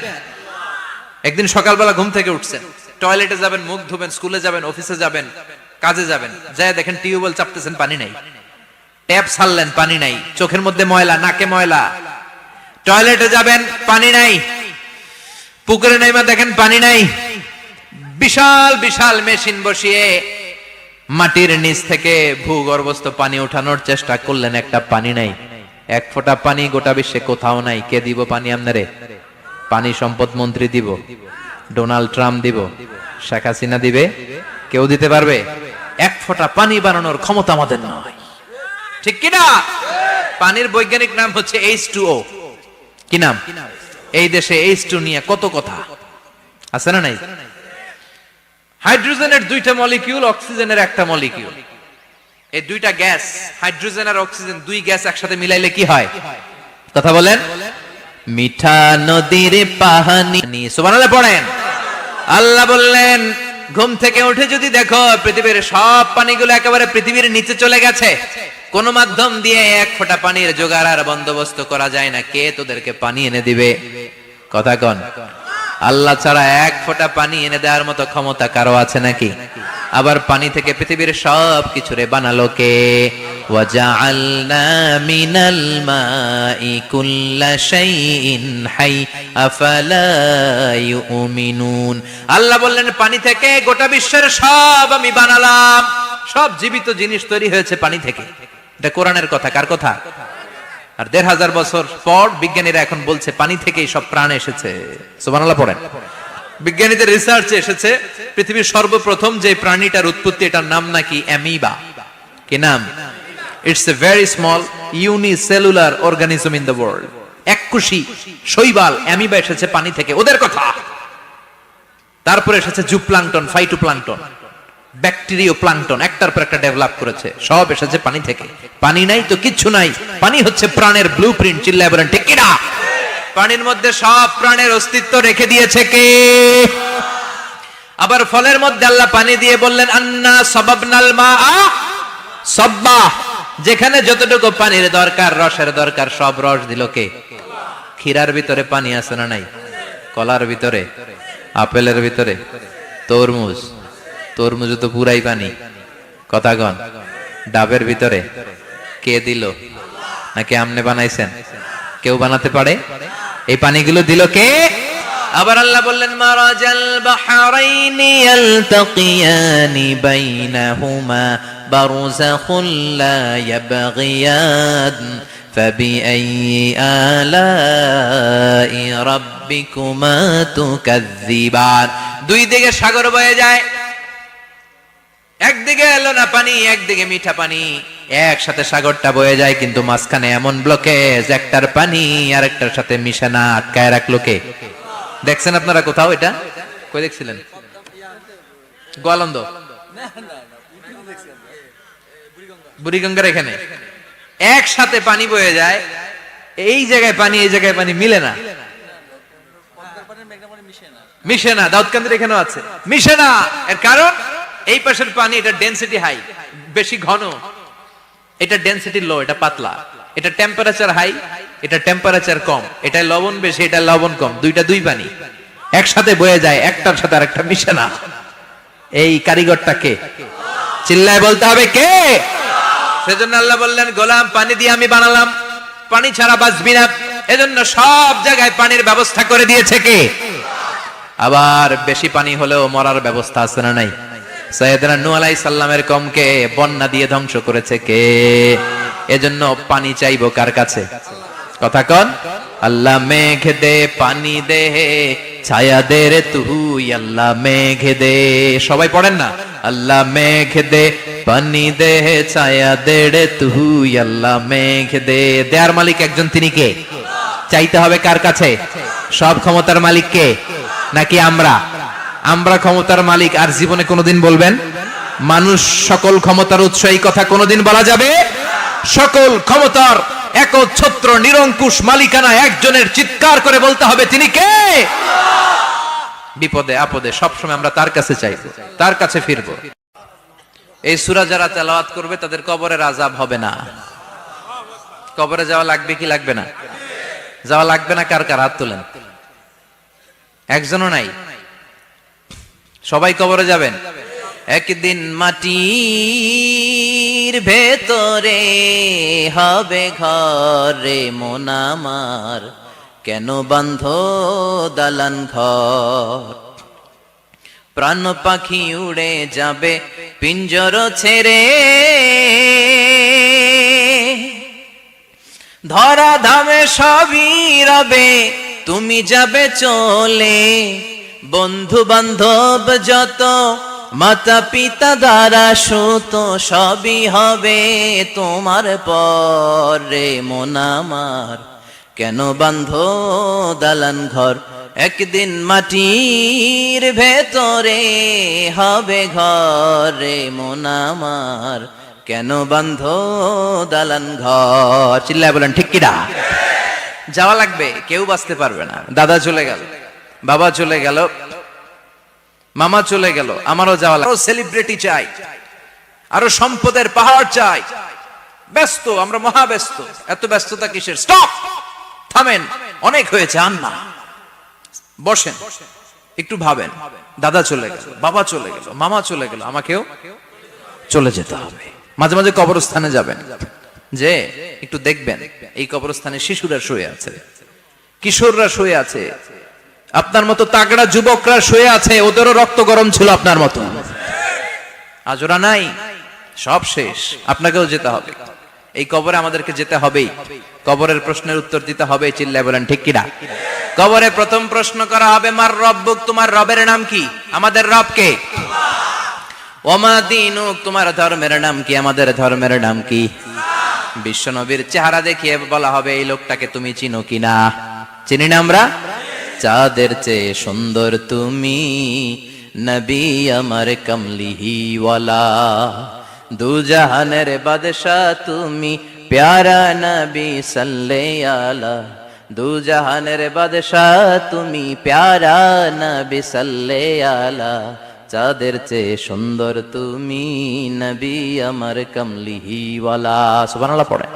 একদিন সকালবেলা ঘুম থেকে উঠছেন, টয়লেটে যাবেন, মুখ ধুবেন, স্কুলে যাবেন, অফিসে যাবেন, কাজে যাবেন, যায় দেখেন টিউবওয়েল চাপতেছেন, পানি নাই। ট্যাপ ছাড়লেন, পানি নাই। চোখের মধ্যে ময়লা, নাকে ময়লা। টয়লেটে যাবেন, পানি নাই। পুকুরে নাইমা দেখেন পানি নাই। বিশাল বিশাল মেশিন বসিয়ে মাটির নিচ থেকে ভূগর্ভস্থ পানি ওঠানোর চেষ্টা করলেন, একটা পানি নাই। এক ফোঁটা পানি গোটা বিশ্বে কোথাও নাই। কে দিব পানি আপনারে? পানি সম্পদ মন্ত্রী দিব, ডোনাল্ড ট্রাম্প দিব, শেখ হাসিনা দিবে? কেউ দিতে পারবে? এক ফোঁটা পানি বানানোর ক্ষমতা আমাদের নয়। ঠিক কিনা? পানির বৈজ্ঞানিক নাম হচ্ছে H2O। কি নাম? এই দেশে H2 নিয়ে কত কথা আছে না নাই? হাইড্রোজেনের 2টা মলিকিউল, অক্সিজেনের একটা মলিকিউল। এই 2টা গ্যাস, হাইড্রোজেন আর অক্সিজেন, 2 গ্যাস একসাথে মিলাইলে কি হয়? কথা বলেন। মিঠা নদীর পানি। সুবহানাল্লাহ পড়েন। আল্লাহ বললেন, ঘুম থেকে উঠে যদি দেখো পৃথিবীর সব পানিগুলো একেবারে পৃথিবীর নিচে চলে গেছে, কোন মাধ্যম দিয়ে এক ফোঁটা পানির জোগাড় আর বন্দোবস্ত করা যায় না, কে তোদেরকে পানি এনে দিবে? কথা কন। আল্লাহ ছাড়া এক ফোঁটা পানি এনে দেওয়ার মতো ক্ষমতা কারো আছে নাকি? আবার পানি থেকে পৃথিবীর সব কিছুরে বানালো কে? ওয়াজআলনা মিনাল মাই কুল্লা শাইইন হাই আফালা ইউমিনুন। আল্লাহ বললেন, পানি থেকে গোটা বিশ্বের সব আমি বানালাম। সব জীবিত জিনিস তৈরি হয়েছে পানি থেকে। এটা কোরআনের কথা। কার কথা? আর ১৫০০ বছর পর বিজ্ঞানীরা এখন বলছে পানি থেকেই সব প্রাণ এসেছে। সুবহানাল্লাহ পড়েন। বিজ্ঞানীদের রিসার্চে এসেছে পৃথিবীর সর্বপ্রথম যে প্রাণীটার উৎপত্তি, এটার নাম নাকি অ্যামিবা। কি নাম? It's a very small unicellular organism in the world. এককোষী শৈবাল অ্যামিবা এসেছে পানি থেকে, ওদের কথা। তারপরে এসেছে জুপ্লাঙ্কটন, ফাইটোপ্লাঙ্কটন, ব্যাকটেরিয়া প্লাঙ্কটন, একটার পর একটা ডেভেলপ করেছে। সব এসেছে পানি থেকে। পানি নাই তো কিচ্ছু নাই। পানি হচ্ছে প্রাণের ব্লুপ্রিন্ট। চিল্লায় বলেন ঠিক কিনা? পানির মধ্যে সব প্রাণের অস্তিত্ব রেখে দিয়েছে কে? আবার ফলের মধ্যে আল্লাহ পানি দিয়ে বললেন, আন্না সাবাবনাল মাআ সাব্বা। যেখানে যতটুকু পানির দরকার, রসের দরকার, সব রস দিল কে? ক্ষীরার ভিতরে পানি আছে না নাই? কলার ভিতরে, আপেলের ভিতরে, তরমুজ, তরমুজ তো পুরাই পানি। কথা কন। ডাবের ভিতরে কে দিল? নাকি আমনে বানাইছেন? কেউ বানাতে পারে? এই পানিগুলো দিল কে? আবার আল্লাহ বললেন মারাজাল বাহরাইনি ইয়ালতাকিয়ানি বাইনাহুমা বারযাখুন লা ইয়াবগিয়ান ফাবিআইয়ি আলাই রাব্বিকুমা তুকাযযিবান। দুই দিকে সাগর বয়ে যায়, একদিকে এলো না পানি, একদিকে মিঠা পানি, একসাথে সাগরটা বয়ে যায়, কিন্তু মাঝখানে এমন ব্লকেজ, একটার পানি আর একটার সাথে মিশে না, আটকায় রাখলো কে? দেখছেন আপনারা কোথাও এটা? কই দেখছিলেন? গোয়ালন্দ, বুড়িগঙ্গার এখানে একসাথে পানি বয়ে যায়, এই জায়গায় পানি এই জায়গায় পানি মিলে না, মিশে না। দাউদকান্দির এখানেও আছে, মিশে না। এর কারণ এই পাশের পানি এটা ডেনসিটি হাই, বেশি ঘন, এটা ডেনসিটি লো, এটা পাতলা, এটা টেম্পারেচার হাই, এটা টেম্পারেচার কম, এটা লবণ বেশি, এটা লবণ কম, দুইটা দুই পানি একসাথে বয়ে যায়, একটার সাথে আরেকটা মিশে না। এই কারিগরটা কে? চিল্লায় বলতে হবে কে? সেজন্য আল্লাহ বললেন গোলাম পানি দিয়ে আমি বানালাম, পানি ছাড়া বাঁচবি না, এজন্য সব জায়গায় পানির ব্যবস্থা করে দিয়েছে কে? আবার বেশি পানি হলেও মরার ব্যবস্থা আছে না নাই? সাইয়েদনা নূহ আলাইহিস সালামের কওমকে বন্যা দিয়ে ধ্বংস করেছে কে? এজন্য পানি চাইবো কার কাছে? কথা কন। আল্লাহ মেঘ দে পানি দে ছায়া দে রে তুই, আল্লাহ মেঘ দে। সবাই পড়েন না? আল্লাহ মেঘ দে পানি দে ছায়া দে রে তুই, আল্লাহ মেঘ দে। দেয়ার মালিক একজন, তিনি কে? চাইতে হবে কার কাছে? সব ক্ষমতার মালিক কে? নাকি আমরা? আমরা ক্ষমতার মালিক। আর জীবনে কোনোদিন বলবেন মানুষ সকল ক্ষমতার উৎস, এই কথা কোনোদিন বলা যাবে? সকল ক্ষমতার একচ্ছত্র নিরঙ্কুশ মালিকানা একজনের, চিৎকার করে বলতে হবে তিনি কে? বিপদে আপদে সবসময় আমরা তার কাছে চাইবো, তার কাছে ফিরবো। এই সূরা যারা তেলাওয়াত করবে তাদের কবরের আযাব হবে না। কবরে যাওয়া লাগবে কি লাগবে না? যাওয়া লাগবে না। কার কার হাত তোলেন? একজনও নাই। সবাই কবরে যাবেন। একদিন মাটির ভেতরে হবে ঘরে মন আমার, কেন বান্ধ দালান ঘর? প্রাণ পাখি উড়ে যাবে পিঞ্জর ছেড়ে, ধরা ধামে সবই রবে তুমি যাবে চলে। বন্ধু বান্ধব যত, মাতা পিতা দ্বারা সুত, সবই হবে তোমার পরে মন আমার, কেন বান্ধ দালান ঘর? একদিন মাটির ভেতরে হবে ঘরে মন আমার, কেন বান্ধ দালান ঘর? চিল্লায় বলেন ঠিক কিনা? যাওয়া লাগবে, কেউ বাঁচতে পারবে না। দাদা চলে গেল, বাবা চলে গেল, মামা চলে গেল, আমারও যাওয়া লাগবে। আরো সেলিব্রিটি চাই, আরো সম্পদের পাহাড় চাই। ব্যস্ত, আমরা মহা ব্যস্ত। এত ব্যস্ততা কিসের? স্টপ, থামেন, অনেক হয়েছে, আন না, বসেন, একটু ভাবেন। দাদা চলে গেল, বাবা চলে গেল, মামা চলে গেল, আমাকেও চলে যেতে হবে। মাঝে মাঝে কবরস্থানে যাবেন, যে একটু দেখবেন এই কবরস্থানে শিশুরা শুয়ে আছে, কিশোররা শুয়ে আছে, আপনার মতো তাগড়া যুবকরা শুয়ে আছে, ওদেরও রক্ত গরম ছিল আপনার মতো। আজ ওরা নাই, সব শেষ। আপনাকেও যেতে হবে, এই কবরে আমাদেরকে যেতে হবেই। কবরের প্রশ্নের উত্তর দিতে হবে। চিল্লায় বলেন ঠিক কিনা? কবরে প্রথম প্রশ্ন করা হবে মার রব্বুক, তোমার রবের নাম কি? আমাদের রব কে? ওমা দীনুক, তোমার ধর্মের নাম কি? আমাদের ধর্মের নাম কি? বিশ্ব নবীর চেহারা দেখিয়ে বলা হবে এই লোকটাকে তুমি চিনো কিনা? চিনি না আমরা? চাঁদের চেয়ে সুন্দর তুমি, নবী আমার কমলিহিওয়ালা, দু জাহানের বাদশা তুমি, প্যারা নবী সাল্লাল্লাহু আলা, দু জাহানের বাদশা তুমি, প্যারা নবী সাল্লাল্লাহু আলা, চাঁদের চেয়ে সুন্দর তুমি, নবী আমার কমলিহিওয়ালা। সুবহানাল্লাহ পড়ে।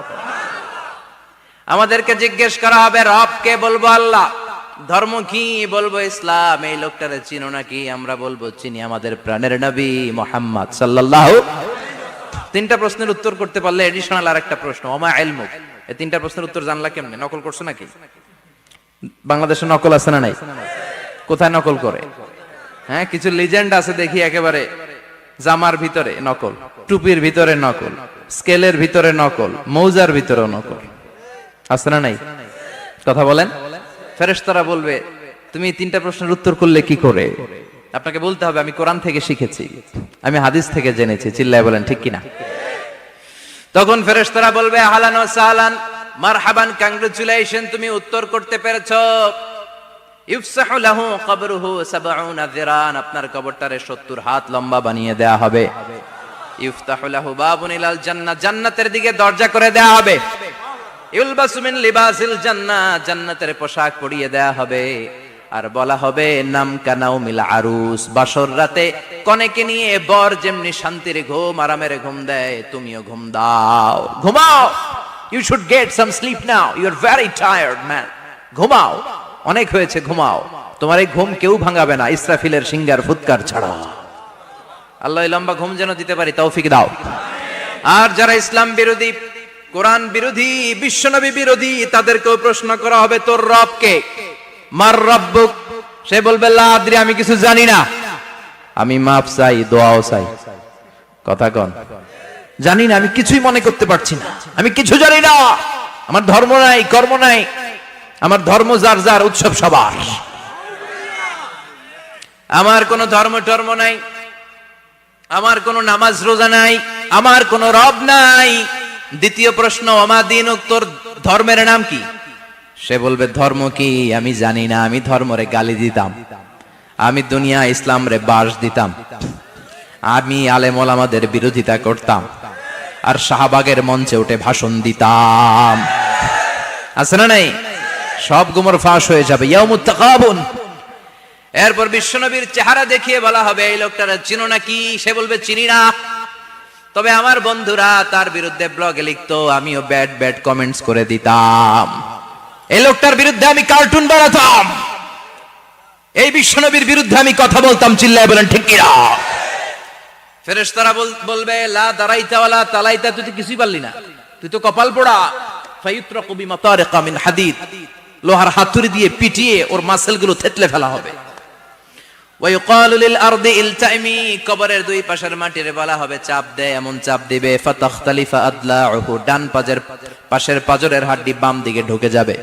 আমাদেরকে জিজ্ঞেস করা হবে রবকে, বলবো আল্লাহ। ধর্ম কি? বলবো ইসলাম। এই লোকটারে চিনো নাকি? আমরা বলবো চিনি, আমাদের প্রাণের নবী মুহাম্মদ সাল্লাল্লাহু। তিনটা প্রশ্নের উত্তর করতে পারলে এডিশনাল আর একটা প্রশ্ন, ওমা ইলমুক। এই তিনটা প্রশ্নের উত্তর জানলা কেমনে? নকল করছো নাকি? বাংলাদেশে নকল আছে না নাই? কোথায় নকল করে? হ্যাঁ, কিছু লিজেন্ড আছে দেখি, একেবারে জামার ভিতরে নকল, টুপির ভিতরে নকল, স্কেলের ভিতরে নকল, মৌজার ভিতরেও নকল। আছে না নাই? কথা বলেন। ফেরেশতারা বলবে তুমি তিনটা প্রশ্নের উত্তর করলে কি করে? আপনাকে বলতে হবে আমি কোরআন থেকে শিখেছি, আমি হাদিস থেকে জেনেছি। চিল্লায় বলেন ঠিক কিনা? তখন ফেরেশতারা বলবে আহলান ওয়া সাহলান, মারহাবান, কংগ্রাচুলেশন, তুমি উত্তর করতে পেরেছো। ইফসাহু লাহু কবরুহু 70 যিরান, আপনার কবরটারে 70 হাত লম্বা বানিয়ে দেয়া হবে। ইফতাহু লাহু বাবুন ইলাল জান্নাহ, জান্নাতের দিকে দরজা করে দেয়া হবে। ইলবাসু মিন লিবাসিল জান্নাহ, জান্নাতের পোশাক পরিয়ে দেয়া হবে। আর বলা হবে নাম কানাউ মিল আরুস, বাসর রাতে কনেকে নিয়ে বর যেমনি শান্তির ঘুম, আরামের ঘুম দেয়, তুমিও ঘুম দাও, ঘুমাও। You should get some sleep now, you are very tired man, ঘুমাও, অনেক হয়েছে, ঘুমাও। তোমার এই ঘুম কেউ ভাঙাবে না ইসরাফিলের সিঙ্গার ফুৎকার ছাড়া। আল্লাহ লম্বা ঘুম যেন দিতে পারি তৌফিক দাও। আর যারা ইসলাম বিরোধী, কোরআন বিরোধী, বিশ্বনবী বিরোধী, তাদেরকেও প্রশ্ন করা হবে তোর রব কে? মার রব্বুক? সে বলবে লা আদরি, আমি কিছু জানি না, আমি মাফ চাই, দোয়াও চাই। কথা কন, জানি না, আমি কিছুই মনে করতে পারছি না, আমি কিছু জানি না, আমার ধর্ম নাই, কর্ম নাই, আমার ধর্ম যার যার, উৎসব সবার, আমার কোনো ধর্ম টর্ম নাই, আমার কোনো নামাজ রোজা নাই, আমার কোনো রব নাই। দ্বিতীয় প্রশ্ন, ওমা দীনুক, তোর ধর্মের নাম কি? সে বলবে ধর্ম কি আমি জানি না, আমি ধর্মরে গালি দিতাম, আমি দুনিয়া ইসলাম রে বাস দিতাম, আমি আলেম ওলামাদের বিরোধিতা করতাম, আর শাহবাগের মঞ্চে উঠে ভাষণ দিতাম। আছে না নাই? সব গুমর ফাঁস হয়ে যাবে, ইয়াউমুত তাকাবুন। এরপর বিশ্বনবীর চেহারা দেখিয়ে বলা হবে এই লোকটারা চিনো নাকি? সে বলবে চিনি না, তবে আমার বন্ধুরা তার বিরুদ্ধে ব্লগে লিখতো, আমিও ব্যাড ব্যাড কমেন্টস করে দিতাম, এই লোকটার বিরুদ্ধে আমি কার্টুন বানাতাম, এই বিশ্বনবীর বিরুদ্ধে আমি কথা বলতাম। চিল্লায় বলেন ঠিক কিনা? ফেরেশতারা বলবে লা দারাইতা ওয়ালা তালাইতা, তুই তো কিছুই পারলি না, তুই তো কপাল পোড়া। ফায়ুত্রাকু বিমাতারিকা মিন হাদিদ, লোহার হাতুড়ি দিয়ে পিটিয়ে ওর মাসেলগুলো থেতলে ফেলা হবে। ওয়ায়ুকালু লিল আরদি ইলতাইমি, কবরের দুই পাশের মাটির বলা হবে চাপ দে, এমন চাপ দিবে ফাতাখতালিফা আদলাউহু, ডান পাশের পাজরের হাড্ডি বাম দিকে ঢুকে যাবে,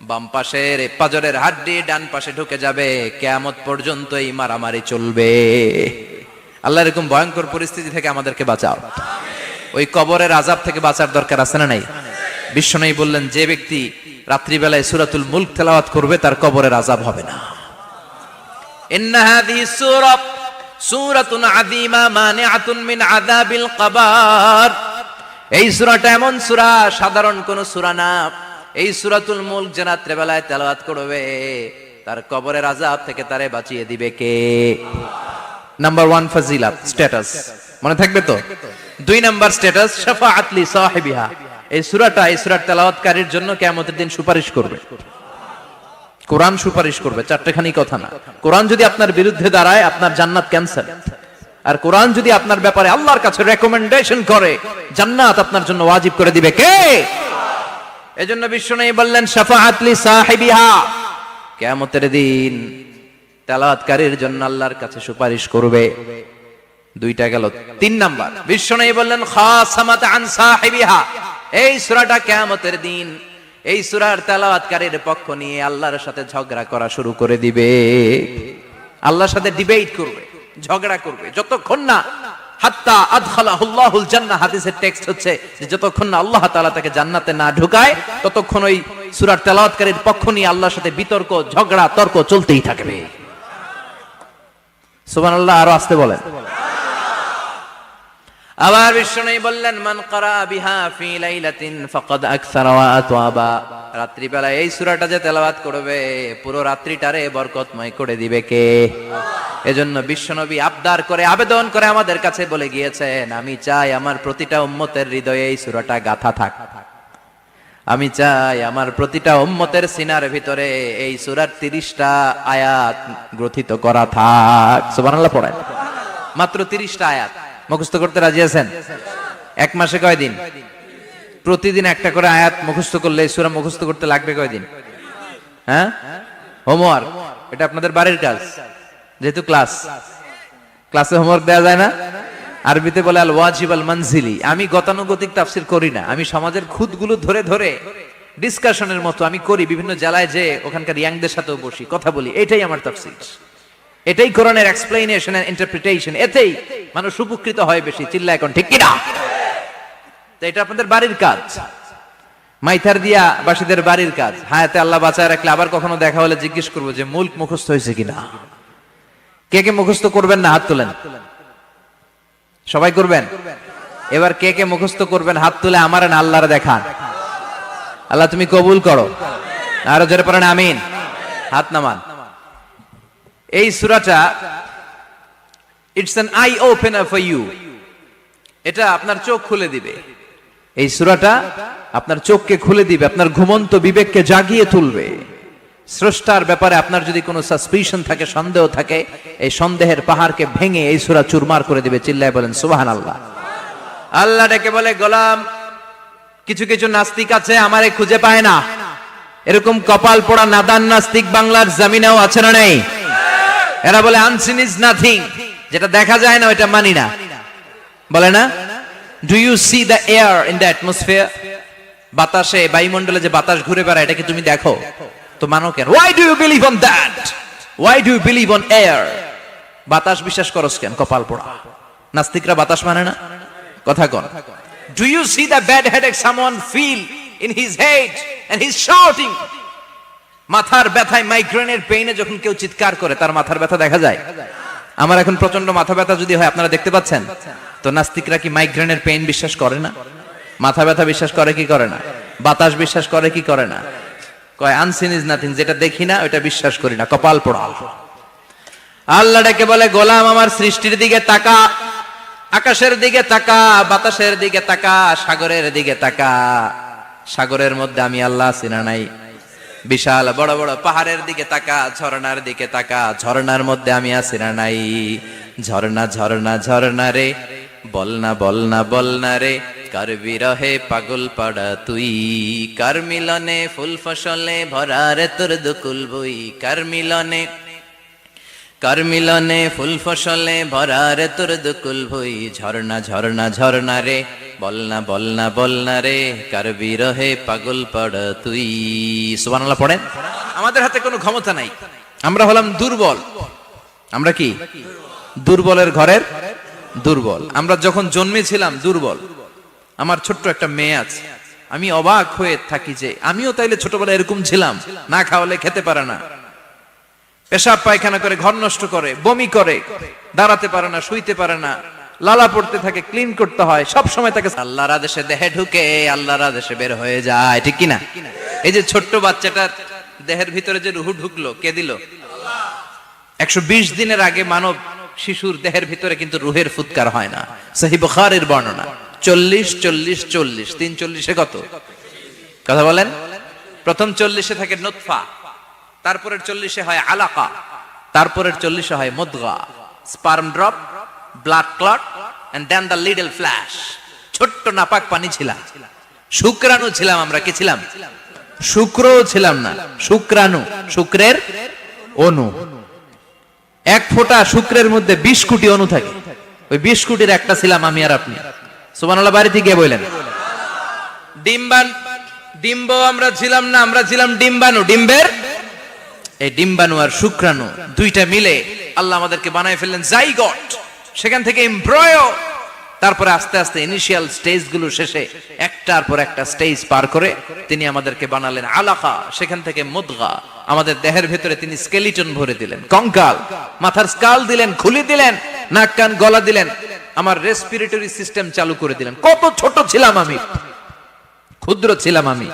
বাম পাশের পাজরের হাড্ডি ডান পাশে ঢুকে যাবে। কিয়ামত পর্যন্ত এই মারামারি চলবে। আল্লাহ এরকম ভয়ঙ্কর পরিস্থিতি থেকে আমাদেরকে বাঁচাও। ওই কবরের আযাব থেকে বাঁচার দরকার আছে না নাই? বিশ্বনবী বললেন যে ব্যক্তি রাত্রিবেলায় সূরাতুল মুলক তেলাওয়াত করবে তার কবরের আযাব হবে না। ইন্না হাযিহি সূরাতুন আযীমা মানিআতুন মিন আযাবিল কবর, এই সূরাটা এমন সূরা, সাধারণ কোন সূরা না। এই সূরাতুল মুলক যে রাত্রিবেলায় তেলাওয়াত করবে তার কবরের আযাব থেকে তারে বাঁচিয়ে দিবে কে? নাম্বার 1 ফাজিলাত, স্ট্যাটাস, মনে থাকবে তো? 2 নাম্বার স্ট্যাটাস শাফাআত লি সাহিবিহা, এই সূরাটা, এই সূরার তেলাওয়াতকারীর জন্য কিয়ামতের দিন সুপারিশ করবে। কোরআন সুপারিশ করবে, চারটেখানি কথা না। কোরআন যদি আপনার বিরুদ্ধে দাঁড়ায় আপনার জান্নাত ক্যান্সেল, আর কোরআন যদি আপনার ব্যাপারে আল্লাহর কাছে রেকমেন্ডেশন করে জান্নাত আপনার জন্য ওয়াজিব করে দিবে কে? এজন্য বিশ্বনবী বললেন শাফাআত লি সাহিবিহা, কিয়ামতের দিন তেলাওয়াতকারীর জন্য আল্লাহর কাছে সুপারিশ করবে। 2টা গেল। 3 নাম্বার বিশ্বনবী বললেন খাসামাত আন সাহিবিহা, এই সূরাটা কিয়ামতের দিন এই সূরার তেলাওয়াতকারীর পক্ষ নিয়ে আল্লাহর সাথে ঝগড়া করা শুরু করে দিবে, আল্লাহর সাথে ডিবেট করবে, ঝগড়া করবে, যতক্ষণ না হাত্তা আদখালাহুল্লাহুল জান্নাহ। হাদিসের টেক্সট হচ্ছে যে যতক্ষণ না আল্লাহ তাআলা তাকে জান্নাতে না ঢুকায় ততক্ষণ ওই সূরার তেলাওয়াতকারীর পক্ষ নিয়ে আল্লাহর সাথে বিতর্ক, ঝগড়া, তর্ক চলতেই থাকবে। সুবহানাল্লাহ। আরো আস্তে বলেন। আবার বিশ্বনবী বললেন মান ক্বারা বিহা ফি লাইলাতিন ফাকাদ আকসারা ওয়া আতওয়াবা, রাত্রি বেলায় এই সূরাটা যে তেলাওয়াত করবে পুরো রাত্রিটারে বরকতময় করে দিবে কে? এজন্য বিশ্বনবী আবদার করে, আবেদন করে আমাদের কাছে বলে গিয়েছেন, আমি চাই আমার প্রতিটা উম্মতের হৃদয়ে এই সূরাটা গাঁথা থাক। আমি চাই আমার প্রতিটা উম্মতের সিনার ভিতরে এই সূরার 30টা আয়াত গ্রথিত করা থাক। সুবহানাল্লাহ পড়েন। মাত্র 30টা আয়াত মুখস্থ করতে রাজি আছেন? এক মাসে কয়দিন? প্রতিদিন একটা করে আয়াত মুখস্থ করলে এই সূরা মুখস্থ করতে লাগবে কয়দিন? হ্যাঁ, হোমওয়ার্ক এটা আপনাদের বাড়ির কাজ, যেহেতু ক্লাসে হোমওয়ার্ক দেওয়া যায় না। আরবিতে বলে আল ওয়াজিব আল মানজিলি। আমি গতানুগতিক তাফসীর করি না, আমি সমাজের খুঁতগুলো ধরে ধরে ডিসকাশনের মতো আমি করি। বিভিন্ন জেলায় যে ওখানকার ইয়াংদের সাথেও বসি, কথা বলি, এটাই আমার তাফসীর, এটাই কোরআনের এক্সপ্লেনেশন এন্ড ইন্টারপ্রিটেশন। এতেই মানুষ উপকৃত হয় বেশি। চিল্লা এখন ঠিক কিনা? তো এটা আপনাদের বাড়ির কাজ, মাইথার দিয়া বাসীদের বাড়ির কাজ। হায়াতে আল্লাহ বাঁচায় রাখলে আবার কখনো দেখা হলে জিজ্ঞেস করবো যে মুল্ক মুখস্থ হয়েছে কিনা। কে কে মুখস্থ করবেন না হাত তোলেন। সবাই করবেন। এবার কে কে মুখস্থ করবেন হাত তুলে আমার না আল্লাহর দেখান। আল্লাহ তুমি কবুল করো। আরো জোরে পড়েন আমিন। হাত নামান। এই সূরাটা it's an eye opener for you. এটা আপনার চোখ খুলে দিবে। এই সূরাটা আপনার চোখকে খুলে দিবে, আপনার ঘুমন্ত বিবেককে জাগিয়ে তুলবে। স্রষ্টার ব্যাপারে আপনার যদি কোনো সাসপিশন থাকে, সন্দেহ থাকে, এই সন্দেহের পাহাড়কে ভেঙে এই সূরা চুরমার করে দিবে। চিল্লায় বলেন সুবহানাল্লাহ। আল্লাহ ডেকে বলে, গোলাম, কিছু কিছু নাস্তিক আছে আমারে খুঁজে পায় না। এরকম কপাল পোড়া নাদান নাস্তিক বাংলার জমিনেও আছে না নেই? এরা বলে আনসিন ইজ নাথিং, যেটা দেখা যায় না ওটা মানি না, বলে না? Do you see the air in the atmosphere? বাতাসে, বায়ুমণ্ডলে যে বাতাস ঘুরে বেড়ায়, এটা কি তুমি দেখো? তো মানো কেন? Why do you believe on that? Why do you believe on air? বাতাস বিশ্বাস করস কেন? কপাল পোড়া নাস্তিকরা বাতাস মানে না, কথা কন। Do you see the bad headache someone feel in his head and he's shouting? মাথার ব্যথায়, মাইগ্রেনের পেইনে যখন কেউ চিৎকার করে তার মাথার ব্যথা দেখা যায়। আমার এখন প্রচন্ড মাথা ব্যথা যদি হয়, আপনারা দেখতে পাচ্ছেন তো। নাস্তিকরা কি মাইগ্রেনের পেইন বিশ্বাস করে না? মাথা ব্যথা বিশ্বাস করে কি করে না? বাতাস বিশ্বাস করে কি করে না? কয় আনসিন ইজ নাথিং, যেটা দেখি না ওটা বিশ্বাস করি না, কপাল পোড়া। আল্লাহ ডেকে বলে, গোলাম আমার সৃষ্টির দিকে তাকা, আকাশের দিকে তাকা, বাতাসের দিকে তাকা, সাগরের দিকে তাকা। সাগরের মধ্যে আমি আল্লাহ আছি না নাই? বিশাল বড় বড় পাহাড়ের দিকে তাকা, ঝর্ণার দিকে তাকা, ঝর্ণার মধ্যে আমি আছি না নাই? ঝর্ণা ঝর্ণা ঝর্ণা রে, বলনা বলনা বলনা রে, কার বিরহে পাগল পাড়া তুই, কার মিলনে ফুল ফসলে ভরা রে তোর দুকুল বই, কার মিলনে ফুল ফসলে ভরা রে তোর দুকুল বই। ঝর্ণা ঝর্ণা ঝর্ণা রে, বলনা বলনা বলনা রে, কার বিরহে পাগল পাড়া তুই। সুবহানাল্লাহ পড়েন। আমাদের হাতে কোনো ক্ষমতা নাই, আমরা হলাম দুর্বল। আমরা কি? দুর্বলের ঘরের দুর্বল। আমরা যখন জন্মেছিলাম দুর্বল। আমার ছোট্ট একটা মেয়ে আছে, আমি অবাক হয়ে থাকি যে আমিও তাইলে ছোটবেলায় এরকম ছিলাম, না খাওয়ালে খেতে পারে না, পেশাব পায়খানা করে, ঘর নষ্ট করে, বমি করে, দাঁড়াতে পারে না, শুইতে পারে না, লালা পড়তে থাকে, ক্লিন করতে হয়, সব সময় তাকে আল্লাহর আদেশে দেহে ঢুকে, আল্লাহর আদেশে বের হয়ে যায়, ঠিক কিনা? এই যে ছোট্ট বাচ্চাটার দেহের ভিতরে যে রুহু ঢুকলো, কে দিল? 120 দিনের আগে মানব শিশুর দেহের ভিতরে কিন্তু রুহের ফুৎকার হয় না। সহিহ বুখারীর বর্ণনা 40 40 40, 340 কত? কথা বলেন। প্রথম 40 থাকে নুতফা, তারপরের 40 হয় আলাকা, তারপরের 40 হয় মুদগা, sperm drop, blood clot and then the little flesh. ছোট্ট নাপাক পানি ছিলাম, শুক্রাণু ছিলাম আমরা। কি ছিলাম? শুক্রও ছিলাম না, শুক্রাণু, শুক্রের অণু। এক ফোঁটা শুক্রের মধ্যে 20 কোটি অণু থাকে, ওই 20 কোটির একটা ছিলাম আমি আর আপনি। সুবহানাল্লাহ বাড়িতে গিয়ে বললেন। ডিম্ব আমরা ছিলাম না, আমরা ছিলাম ডিম্বাণু। ডিম্বের এই ডিম্বাণু আর শুক্রাণু দুইটা মিলে আল্লাহ আমাদেরকে বানায় ফেললেন জাইগট, সেখান থেকে এমব্রয়ো, তারপরে আস্তে আস্তে ইনিশিয়াল স্টেজ গুলো শেষে একটার পর একটা স্টেজ পার করে তিনি আমাদেরকে বানালেন আলাকা, সেখান থেকে মুদগা। আমাদের দেহের ভেতরে তিনি স্কেলিটন ভরে দিলেন, কঙ্কাল, মাথার স্কাল দিলেন, খুলি দিলেন, নাক কান গলা দিলেন, আমার রেসপিরেটরি সিস্টেম চালু করে দিলেন। কত ছোট ছিলাম আমি, ক্ষুদ্র ছিলাম আমি।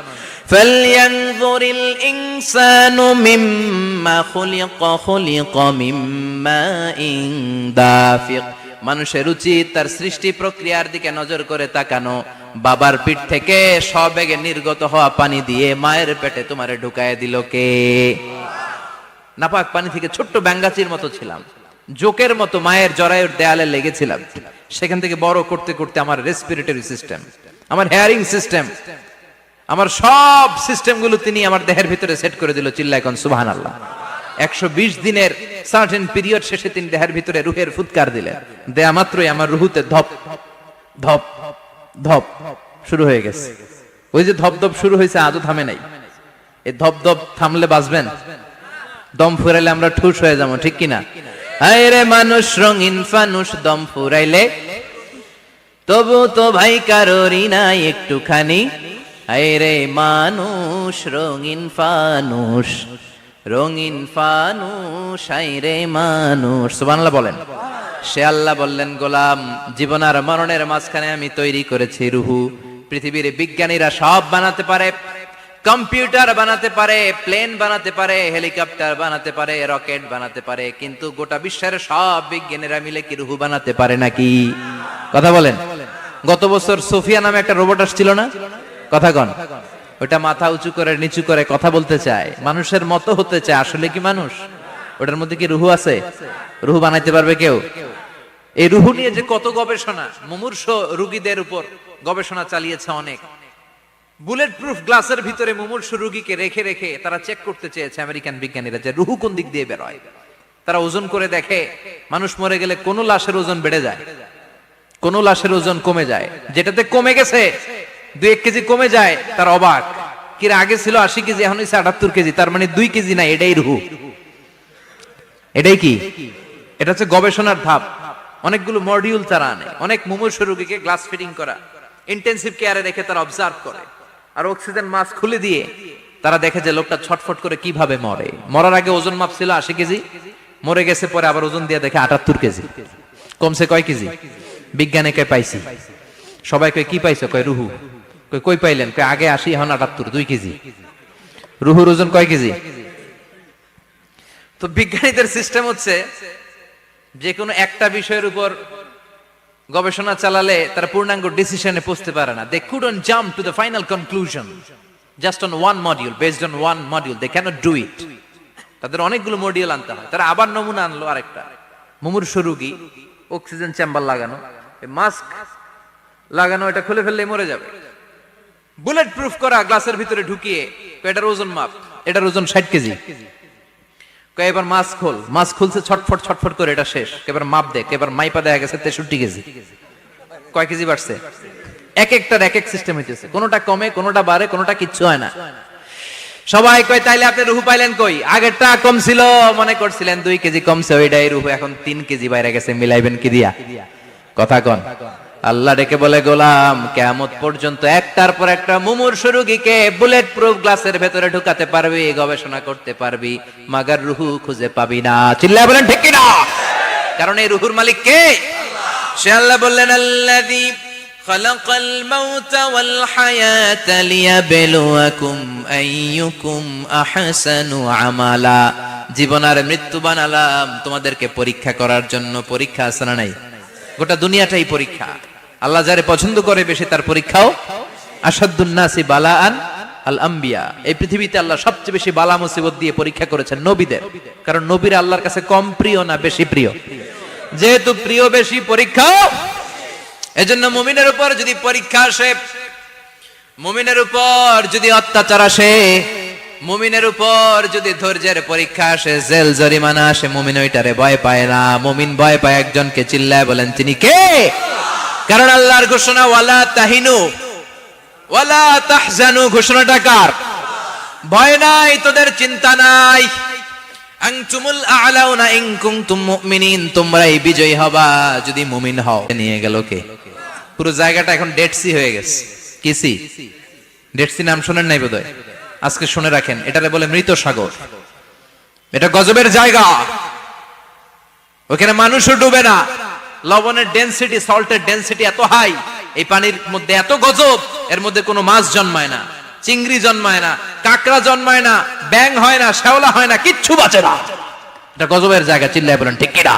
ফালয়ানজুরিল ইনসানু মিম্মা খুলিকা, খুলিকা মিম্মা দাফিক। মানুষের উচিত তার সৃষ্টি প্রক্রিয়ার দিকে নজর করে তাকানো। বাবার পিঠ থেকে সবেগে নির্গত হওয়া পানি দিয়ে মায়ের পেটে তোমারে ঢুকায় দিল কে? নাপাক পানি থেকে ছোট্ট ব্যাঙ্গাচির মতো ছিলাম, জোকের মতো মায়ের জরায়ুর দেয়ালে লেগেছিলাম। সেখান থেকে বড় করতে করতে আমার রেসপিরেটরি সিস্টেম, আমার হেয়ারিং সিস্টেম, আমার সব সিস্টেমগুলো তিনি আমার দেহের ভিতরে সেট করে দিল। চিল্লায় কোন সুবহানাল্লাহ। 120 দিনের সার্টেন পিরিয়ড শেষে তিনি দেহের ভিতরে রুহের ফুৎকার দিলেন। দেয়া মাত্রই আমার রুহুতে ধপ ধপ ধপ শুরু হয়ে গেছে। ওই যে ধপ ধপ শুরু হয়েছে আজও থামে নাই। এই ধপ ধপ থামলে বাঁচবেন? দম ফুরাইলে আমরা ঠুস হয়ে যাবো, ঠিক কিনা? হায় রে মানুষ রঙিন ফানুষ, দম ফুরাইলে তবু তো ভাই কারোরই নাই একটুখানি। হায় রে মানুষ রঙিন ফানুষ, রঙিন ফানুষ, হায় রে মানুষ। সুবহানাল্লাহ বলেন। সে আল্লাহ বললেন, গোলাম জীবন আর মরণের মাঝখানে আমি তৈরি করেছি রুহু। পৃথিবীর বিজ্ঞানীরা সব বানাতে পারে, কম্পিউটার বানাতে পারে, প্লেন বানাতে পারে, হেলিকপ্টার বানাতে পারে, রকেট বানাতে পারে, কিন্তু গোটা বিশ্বের সব বিজ্ঞানীরা মিলে কি রুহু বানাতে পারে নাকি? কথা বলেন। গত বছর সোফিয়া নামে একটা রোবট আসছিল না? কথা কন। ওটা মাথা উঁচু করে নিচু করে কথা বলতে চায়, মানুষের মতো হতে চায়। আসলে কি মানুষ? ওটার মধ্যে কি রুহু আছে? রুহু বানাইতে পারবে কেউ? এই রুহু নিয়ে যে কত গবেষণা, মুমূর্ষ রোগীদের উপর গবেষণা চালিয়েছে অনেক। বুলেট প্রুফ গ্লাসের ভিতরে মুমূর্ষ রোগীকে রেখে রেখে তারা চেক করতে চেয়েছে আমেরিকান বিজ্ঞানীরা যে রুহু কোন দিক দিয়ে বের হয়। তারা ওজন করে দেখে মানুষ মরে গেলে কোন লাশের ওজন বেড়ে যায়, কোন লাশের ওজন কমে যায়। যেটাতে কমে গেছে 2-1 কেজি কমে যায়, তার অবাক। কিরা আগে ছিল 80 কেজি, এখন হইছে 78 কেজি, তার মানে 2 কেজি না, এটাই রুহু। এটাই কি? এটা হচ্ছে গবেষণার ধাপ। অনেকগুলো মডিউল তারা আনে, অনেক মুমূর্ষ রোগীকে গ্লাস ফিটিং করা, ইন্টেনসিভ কেয়ারে রেখে তারা অবজার্ভ করে, আর অক্সিজেন মাস্ক খুলে দিয়ে তারা দেখে যে লোকটা ছটফট করে কিভাবে মরে। মরার আগে ওজন মাপ ছিল 80 কেজি, মরে গেছে পরে আবার ওজন দিয়ে দেখে 78 কেজি। কমছে কয় কেজি? বিজ্ঞানে কয় পাইছি। সবাই কয় কি পাইছো? কয় রুহু। কই পাইলেন? কয় আগে 80 এখন 78, 2 কেজি। রুহুর ওজন কয় কেজি? তো বিজ্ঞানীদের সিস্টেম হচ্ছে যে কোনো একটা বিষয়ের উপর গবেষণা চালালে তারা পূর্ণাঙ্গ ডিসিশনে পৌঁছতে পারে না। They couldn't jump to the final conclusion just on one module, based on one module. They cannot do it. তাদের অনেকগুলো মডিউল আনতে হয়। তারা আবার নমুনা আনলো আরেকটা। মুমূর্ষ রোগী, অক্সিজেন চেম্বার লাগানো, মাস্ক লাগানো, এটা খুলে ফেললে মরে যাবে। বুলেট প্রুফ করা গ্লাসের ভিতরে ঢুকিয়ে এটার ওজন মাপ, এটার ওজন 60 কেজি। এবার মাস্ক খোল, মাস্ক খুলছে ছটফট ছটফট করে, এটা শেষ। এবার মাপ দেখ, এবার মাইপা দেখা গেছে 63 কেজি। কয় কেজি বাড়ছে? এক একটার এক এক সিস্টেম হইতেছে, কোনোটা কমে, কোনোটা বাড়ে, কোনোটা কিচ্ছু হয় না। সবাই কয় তাইলে আপনি রুহু পাইলেন কই? আগেরটা কম ছিল, মনে করছিলেন 2 কেজি কমছে, ওইটাই রুহু, এখন 3 কেজি বাইরে গেছে, মিলাইবেন কি দিয়া? কথা কন। আল্লাহ ডেকে বলে, গোলাম কিয়ামত পর্যন্ত একটার পর একটা মুমূর্ষ রোগীকে বুলেট প্রুফ গ্লাসের ভেতরে ঢুকাতে পারবি, গবেষণা করতে পারবি, মাগার রুহু খুঁজে পাবি না। চিল্লায় বলেন ঠিক কি না? কারণ এই রুহুর মালিক কে? সে আল্লাহ বললেন, আল্লাযী খালাকাল মাউতা ওয়াল হায়াতা লিয়াবলুয়াকুম আইয়ুকুম আহসানু আমালা। জীবন আর মৃত্যু বানালাম তোমাদেরকে পরীক্ষা করার জন্য। পরীক্ষা আছে না নাই? গোটা দুনিয়াটাই পরীক্ষা। আল্লাহ যারে পছন্দ করে বেশি তার পরীক্ষাও। আসাদুন নাসি বালাআন আল আম্বিয়া। এই পৃথিবীতে আল্লাহ সবচেয়ে বেশি বালা মুসিবত দিয়ে পরীক্ষা করেছেন নবীদের। কারণ নবীরা আল্লাহর কাছে কম প্রিয় না বেশি প্রিয়? যেহেতু প্রিয় বেশি, পরীক্ষাও। এজন্য মুমিনের উপর যদি পরীক্ষা আসে, মুমিনের উপর যদি অত্যাচার আসে, মুমিনের উপর যদি ধৈর্যের পরীক্ষা আসে, জেল জরিমানা আসে, মুমিন ওইটারে ভয় পায় না। মুমিন ভয় পায় একজনকে। চিল্লায় বলেন তিনি কে? কারণ আল্লাহর ঘোষণা, ওয়ালা তাহিনু ওয়ালা তাহজানু। ঘোষণাটা কার? ভয় নাই, তোদের চিন্তা নাই। আনতুমুল আ'লাউনা ইন কুনতুম মুমিনিন। তোমরাই বিজয়ী হবা যদি মুমিন হও। নিয়ে গেল কে? পুরো জায়গাটা এখন ডেড সি হয়ে গেছে। কি সি? ডেড সি নাম শুনেন নাই বোধহয়? আজকে শুনে রাখেন, এটারে বলে মৃত সাগর। এটা গজবের জায়গা। ওখানে মানুষও ডুবে না। লবণের ডেনসিটি, সল্টের ডেনসিটি এত হাই, এই পানির মধ্যে এত গজব, এর মধ্যে কোনো মাছ জন্মায় না, চিংড়ি জন্মায় না, কাঁকড়া জন্মায় না, ব্যাং হয় না, শ্যাওলা হয় না, কিচ্ছু বাঁচে না। এটা গজবের জায়গা। চিল্লায় বলেন ঠিক কিনা?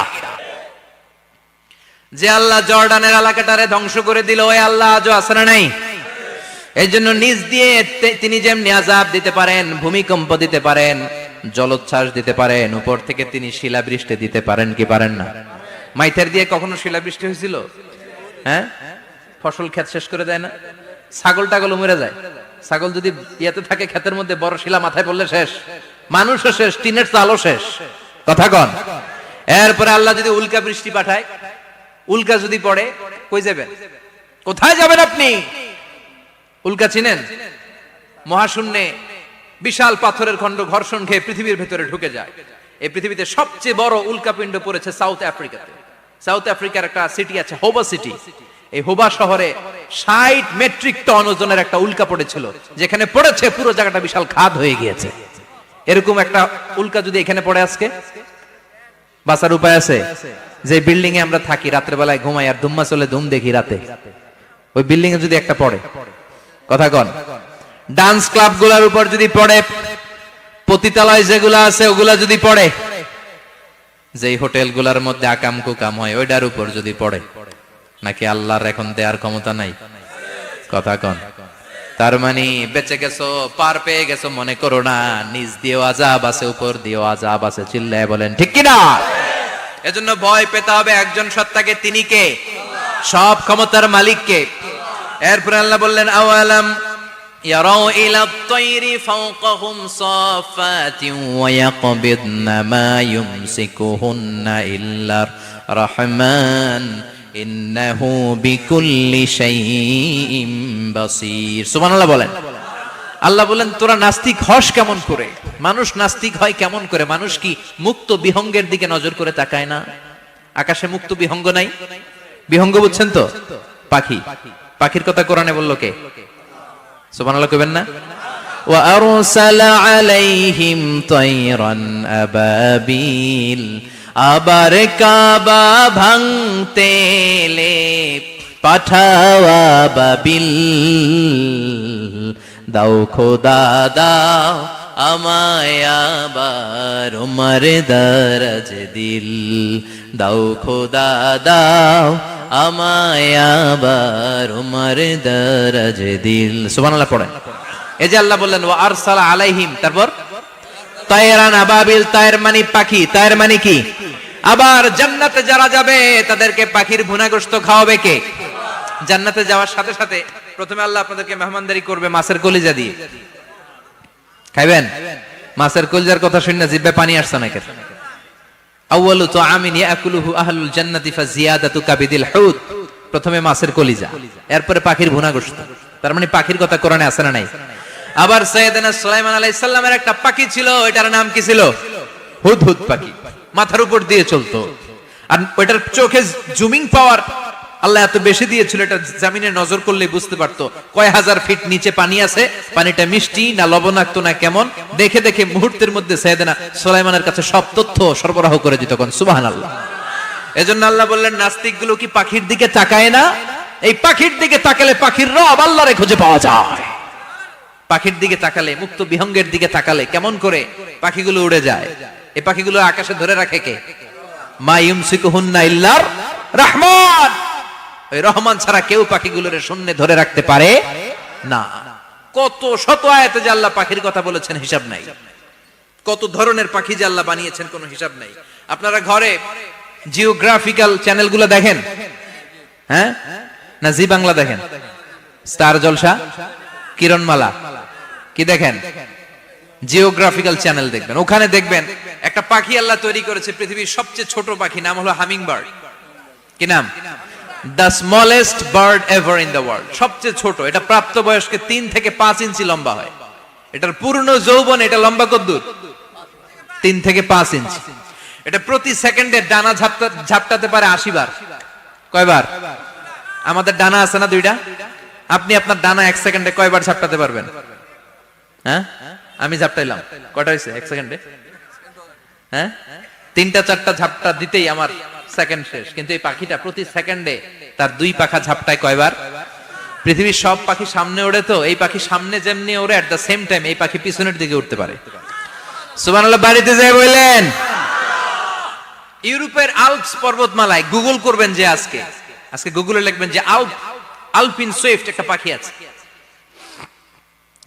যে আল্লাহ জর্ডানের এলাকাটারে ধ্বংস করে দিল, ওই আল্লাহ আজও আছে না নাই? এই জন্য নিজ দিয়ে তিনি যেমনি আযাব দিতে পারেন, ভূমিকম্প দিতে পারেন, জলোচ্ছ্বাস দিতে পারেন, উপর থেকে তিনি শিলাবৃষ্টি দিতে পারেন কি পারেন না? মাইথার দিয়ে কখনো শিলাবৃষ্টি হয়েছিল? হ্যাঁ, ফসল ক্ষেত শেষ করে দেয় না? ছাগল টাগল মরে যায়। ছাগল যদি ইয়েতে থাকে ক্ষেতের মধ্যে, বড় শিলা মাথায় পড়লে শেষ, মানুষও শেষ, টিনের চালও শেষ। কথা কন। এরপরে আল্লাহ যদি উল্কা বৃষ্টি পাঠায়, উল্কা যদি পড়ে, কই যাবেন? কোথায় যাবেন আপনি? উল্কা চিনেন? মহাশূন্যে বিশাল পাথরের খণ্ড ঘর্ষণ খেয়ে পৃথিবীর ভেতরে ঢুকে যায়। এই পৃথিবীতে সবচেয়ে বড় উল্কাপিণ্ড পড়েছে সাউথ আফ্রিকাতে। সাউথ আফ্রিকার একটা সিটি আছে, হোবা সিটি। এই হোবা শহরে 60 মেট্রিক টন ওজনের একটা উল্কা পড়েছিল, যেখানে পড়েছে পুরো জায়গাটা বিশাল খাদ হয়ে গিয়েছে। এরকম একটা উল্কা যদি এখানে পড়ে আজকে, বাঁচার উপায় আছে? যে বিল্ডিং এ আমরা থাকি, রাত্রে বেলায় ঘুমাই আর ধুম্মা চলে ধুম দেখি রাতে, ওই বিল্ডিং এ যদি একটা পড়ে, কথা কন, ডান্স ক্লাব গুলার উপর যদি পড়ে, পতিতালয় যেগুলা আছে ওগুলা যদি পড়ে, যেই হোটেল গুলার মধ্যে আকাম কুকাম হয় ওইটার উপর যদি পড়ে, নাকি আল্লাহর এখন দেয়ার ক্ষমতা নাই? কথা কন। তার মানে বেঁচে গেছো, পার পেয়ে গেছো মনে করো না, নিজ দিয়েও আযাব আছে, উপর দিয়েও আযাব আছে। চিল্লায় বলেন ঠিক কিনা? এজন্য ভয় পেতে হবে একজন সত্তাকে, তিনি কে? সব ক্ষমতার মালিক কে? এরপর আল্লাহ বললেন, আওয়ালাম ইয়ারাউ ইলা আত-তায়রি ফাওকাহুম সাফাতিন ওয়া ইয়াকবিদনা মা ইউমসিকুহুন্না ইল্লার রাহমান ইন্নাহু বিকুল্লি শাইইন বাসীর। সুবহানাল্লাহ বলেন। আল্লাহ বলেন, তোরা নাস্তিক হস কেমন করে? মানুষ নাস্তিক হয় কেমন করে? মানুষ কি মুক্ত বিহঙ্গের দিকে নজর করে তাকায় না? আকাশে মুক্ত বিহঙ্গ নাই? বিহঙ্গ বুঝছেন তো? পাখি। পাখির কথা কোরআনে বললো কে? সুবহানাল্লাহ কইবেন না? ওয়া আরসালা আলাইহিম তায়রান আবাবিল। আবার কাবা ভাঙতে এলে পাঠাওয়া বাবিল। দাও খোদা দাও আমায় আবার উমর দরজ দিল। দাও খোদা দাও আমায় আবার উমর দরজ দিল। সুবহানাল্লাহ পড়েন। এই যে আল্লাহ বললেন ওয়া আরসালা আলাইহিম, তারপর তায়রান আবাবিল, তায়ের মানে পাখি, তায়ের মানে কি? আবার জান্নাতে যারা যাবে তাদেরকে পাখির ভুনাগোশত খাওয়াবে কে? জান্নাতে যাওয়ার সাথে সাথে প্রথমে আল্লাহ আপনাদেরকে মেহমানদারি করবে মাছের কলিজা দিয়ে। খাইবেন? মাছের কলিজার কথা শুনে জিহ্বে পানি আসছে নাকি? আউয়ালু তুআমিন ইয়াকুলুহু আহলুল জান্নাতি ফাজিয়াদাতু কাবিদিল হুত। প্রথমে মাছের কলিজা, এরপরে পাখির ভুনাগোশত। তার মানে পাখির কথা কোরআনে আছে না নাই? আবার সাইয়েদনা সুলাইমান আলাইহিস সালামের একটা পাখি ছিল, এটার নাম কি ছিল? হুদহুদ পাখি। মাথার উপর দিয়ে চলতো, আর ওইটার চোখে জুমিং পাওয়ার আল্লাহ এত বেশি দিয়েছিল, এটা জমিনে নজর করলে বুঝতে পারতো কয় হাজার ফিট নিচে পানি আছে, পানিটা মিষ্টি না লবণাক্ত না কেমন, দেখে দেখে মুহূর্তের মধ্যে সাইয়েদনা সুলাইমানের কাছে সব তথ্য সরবরাহ করে দিত। কোন সুবহানাল্লাহ। এজন্য আল্লাহ বললেন, নাস্তিক গুলো কি পাখির দিকে তাকায় না? এই পাখির দিকে তাকালে পাখির রব আল্লাহরে খুঁজে পাওয়া যায়। পাখির দিকে তাকালে, মুক্ত বিহঙ্গের দিকে তাকালে কেমন করে পাখিগুলো উড়ে যায়। এই পাখিগুলো আকাশে ধরে রাখে কে? মা ইউমসিকুহুন্না ইল্লার রাহমান। ওই রহমান ছাড়া কেউ পাখিগুলোরে শূন্যে ধরে রাখতে পারে না। কত শত আয়াতে যে আল্লাহ পাখির কথা বলেছেন হিসাব নাই। কত ধরনের পাখি যে আল্লাহ বানিয়েছেন কোনো হিসাব নাই। আপনারা ঘরে জিওগ্রাফিক্যাল চ্যানেলগুলো দেখেন? হ্যাঁ, না জি বাংলা দেখেন? স্টার জলসা, কিরণমালা, কি দেখেন? জিওগ্রাফিক্যাল চ্যানেল দেখবেন। ওখানে দেখবেন একটা পাখি আল্লাহ তৈরি করেছে, পৃথিবীর সবচেয়ে ছোট পাখি, নাম হলো হামিং বার্ড। কি নাম? The smallest bird ever in the world. সবচেয়ে ছোট। এটা প্রাপ্তবয়স্কে 3 থেকে 5 ইঞ্চি লম্বা হয়। এটার পূর্ণ যৌবন এটা লম্বা কতদূর? 3 থেকে 5 ইঞ্চি। এটা প্রতি সেকেন্ডে ডানা ঝাপটাতে পারে 80 বার। কয়বার? আমাদের ডানা আছে না 2টা? আপনি আপনার ডানা 1 সেকেন্ডে কয়বার ঝাপটাতে পারবেন? হ্যাঁ, আমি ঝাপটাইলাম, কয়টা হয়েছে 1 সেকেন্ডে? হ্যাঁ, 3টা 4টা ঝাপটা দিতেই আমার সেকেন্ড শেষ। কিন্তু এই পাখিটা প্রতি সেকেন্ডে তার 2 পাখা ঝাপটায় কয়বার? পৃথিবীর সব পাখি সামনে ওড়ে, তো এই পাখি সামনে যেমনি ওড়ে, এট দ্য সেম টাইম এই পাখি পিছনের দিকে উঠতে পারে। সুবহানাল্লাহ। বাড়িতে যাই বললেন ইউরোপের আল্পস পর্বতমালায় গুগল করবেন যে আজকে গুগলে লিখবেন যে আলপিন সুইফট একটা পাখি আছে।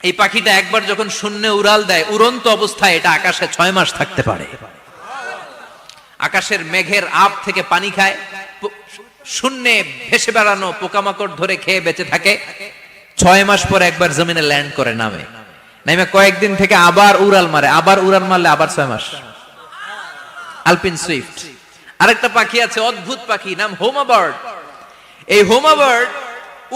এই পাখিটা একবার যখন শূন্যে উড়াল দেয়, উড়ন্ত অবস্থায় এটা আকাশে 6 মাস থাকতে পারে। আকাশের মেঘের আপ থেকে পানি খায়, শূন্যে ভেসে বেড়ানো পোকামাকড় ধরে খেয়ে বেঁচে থাকে। 6 মাস পরে একবার জমিনে ল্যান্ড করে নামে কয়েকদিন থেকে আবার উড়াল মারে, আবার 6 মাস। আলপিন সুইফট। আরেকটা পাখি আছে, অদ্ভুত পাখি, নাম হোমা বার্ড। এই হোমা বার্ড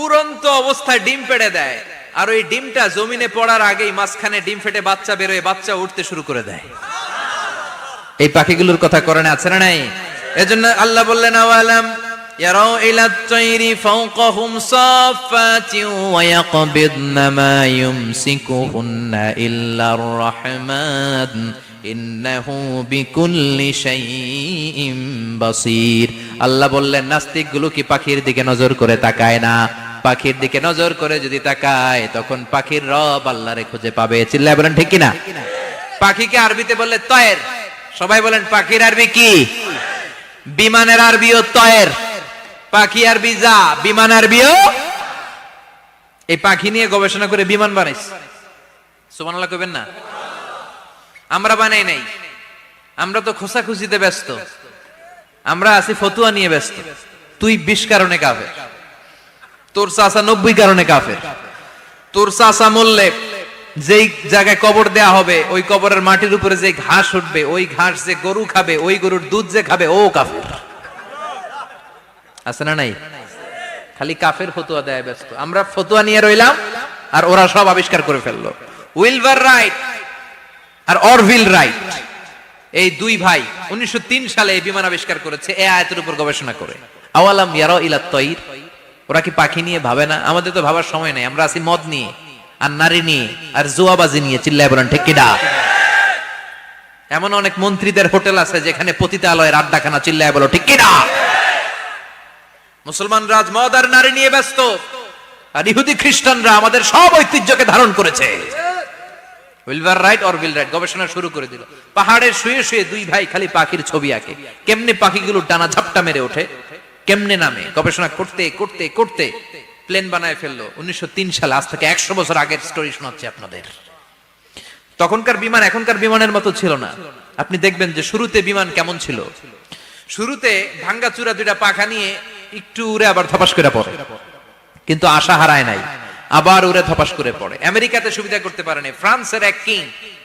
উড়ন্ত অবস্থায় ডিম পেড়ে দেয়, আর ওই ডিমটা জমিনে পড়ার আগেই মাঝখানে ডিম ফেটে বাচ্চা বেরোয়, বাচ্চা উঠতে শুরু করে দেয়। এই পাখিগুলোর কথা কোরআনে আছে না নাই? এজন্য আল্লাহ বললেন আওয়ালাম ইয়ারাউ ইলাত তাইরি ফাওকাহুম সাফাতিন ওয়া ইয়াকবিদনা মা ইউমসিকুহুন্না ইল্লার রাহমান ইন্নাহু বিকুল্লি শাইইন বাসীর। আল্লাহ বললেন নাস্তিকগুলো কি পাখির দিকে নজর করে তাকায় না? পাখির দিকে নজর করে যদি তাকায় তখন পাখির রব আল্লাহরে খুঁজে পাবে। চিল্লায় বলেন ঠিক কিনা? পাখিকে আরবিতে বললে তয়ের। সবাই বলেন পাখির আরবি কি? বিমানের আরবিও তয়ের। পাখি আরবি যা, বিমান আরবিও। এই পাখি নিয়ে গবেষণা করে বিমান বানাইছে। সুবহানাল্লাহ কইবেন না? আমরা বানাই নাই, আমরা তো খোঁচাখুচিতে ব্যস্ত, আমরা আছি ফতুয়া নিয়ে ব্যস্ত। তুই 20 কারণে কাফের, তোর চাচা 90 কারণে কাফের। তোর চাচা মরলে যেই জায়গায় কবর দেয়া হবে, ওই কবরের মাটির উপরে যে ঘাস উঠবে, ওই ঘাস যে গরু খাবে, ওই গরুর দুধ যে খাবে, ও কাফের। আছে না নাই? খালি কাফের ফতুয়া দেয় ব্যস্ত। আমরা ফতুয়া নিয়ে রইলাম, আর ওরা সব আবিষ্কার করে ফেললো। উইলবার রাইট আর অরভিল রাইট, এই দুই ভাই 1903 সালে এই বিমান আবিষ্কার করেছে এই আয়াতের উপর গবেষণা করে। আওয়ালাম ইয়ারাউ ইলাত তাইর, ওরা কি পাখি নিয়ে ভাবে না? আমাদের তো ভাবার সময় নেই, আমরা আছি মদ নিয়ে আর নারী নিয়ে আর জুয়াবাজি নিয়ে। চিল্লায় বলেন ঠিক কিনা? এমন অনেক মন্ত্রীদের হোটেল আছে যেখানে পতিতালয়ের আড্ডাখানা। চিল্লায় বলো ঠিক কিনা? মুসলমান রাজ মদ আর নারী নিয়ে ব্যস্ত, আর ইহুদি খ্রিস্টানরা আমাদের সব ঐতিহ্যকে ধারণ করেছে। উইলবার রাইট অরভিল রাইট গবেষণা শুরু করে দিল। পাহাড়ে শুয়ে শুয়ে দুই ভাই খালি পাখির ছবি আঁকে, কেমনে পাখিগুলো ডানা ঝাপটা মেরে ওঠে, কেমনে নামে। গবেষণা করতে করতে করতে প্লেন বানায় ফেললো 1903 সালে। আজ থেকে 100 বছর আগের স্টোরি শোনাচ্ছি আপনাদের। তখনকার বিমান এখনকার বিমানের মতো ছিল না। আপনি দেখবেন যে শুরুতে বিমান কেমন ছিল। শুরুতে ভাঙ্গাচুরা দুইটা পাখা নিয়ে একটু উড়ে আবার ধপাস করে পড়ে, কিন্তু আশা হারায় নাই, আবার উড়ে ধপাস করে পড়ে। আমেরিকাতে সুবিধা করতে পারেনি। ফ্রান্সের এক কিং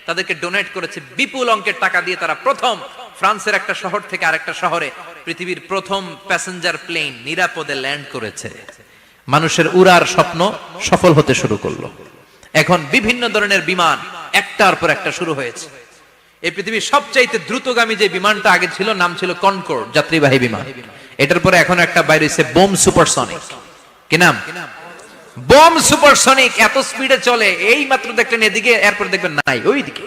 তাদেরকে ডোনেট করেছে বিপুল অঙ্কের টাকা দিয়ে। তারা প্রথম ফ্রান্সের একটা শহর থেকে আরেকটা শহরে পৃথিবীর প্রথম প্যাসেঞ্জার প্লেন নিরাপদে ল্যান্ড করেছে। মানুষের উড়ার স্বপ্ন সফল হতে শুরু করলো। এখন বিভিন্ন ধরনের বিমান একটার পর একটা শুরু হয়েছে। এই পৃথিবীর সবচাইতে দ্রুতগামী যে বিমানটা আগে ছিল, নাম ছিল কনকর্ড, যাত্রীবাহী বিমান। এটার পরে এখন একটা বাইরে হইছে বোম সুপারসনিক। কি নাম? Bomb supersonic. এত স্পিডে চলে, এই মাত্র দেখলেন এদিকে, এরপর দেখবেন নাই ওইদিকে।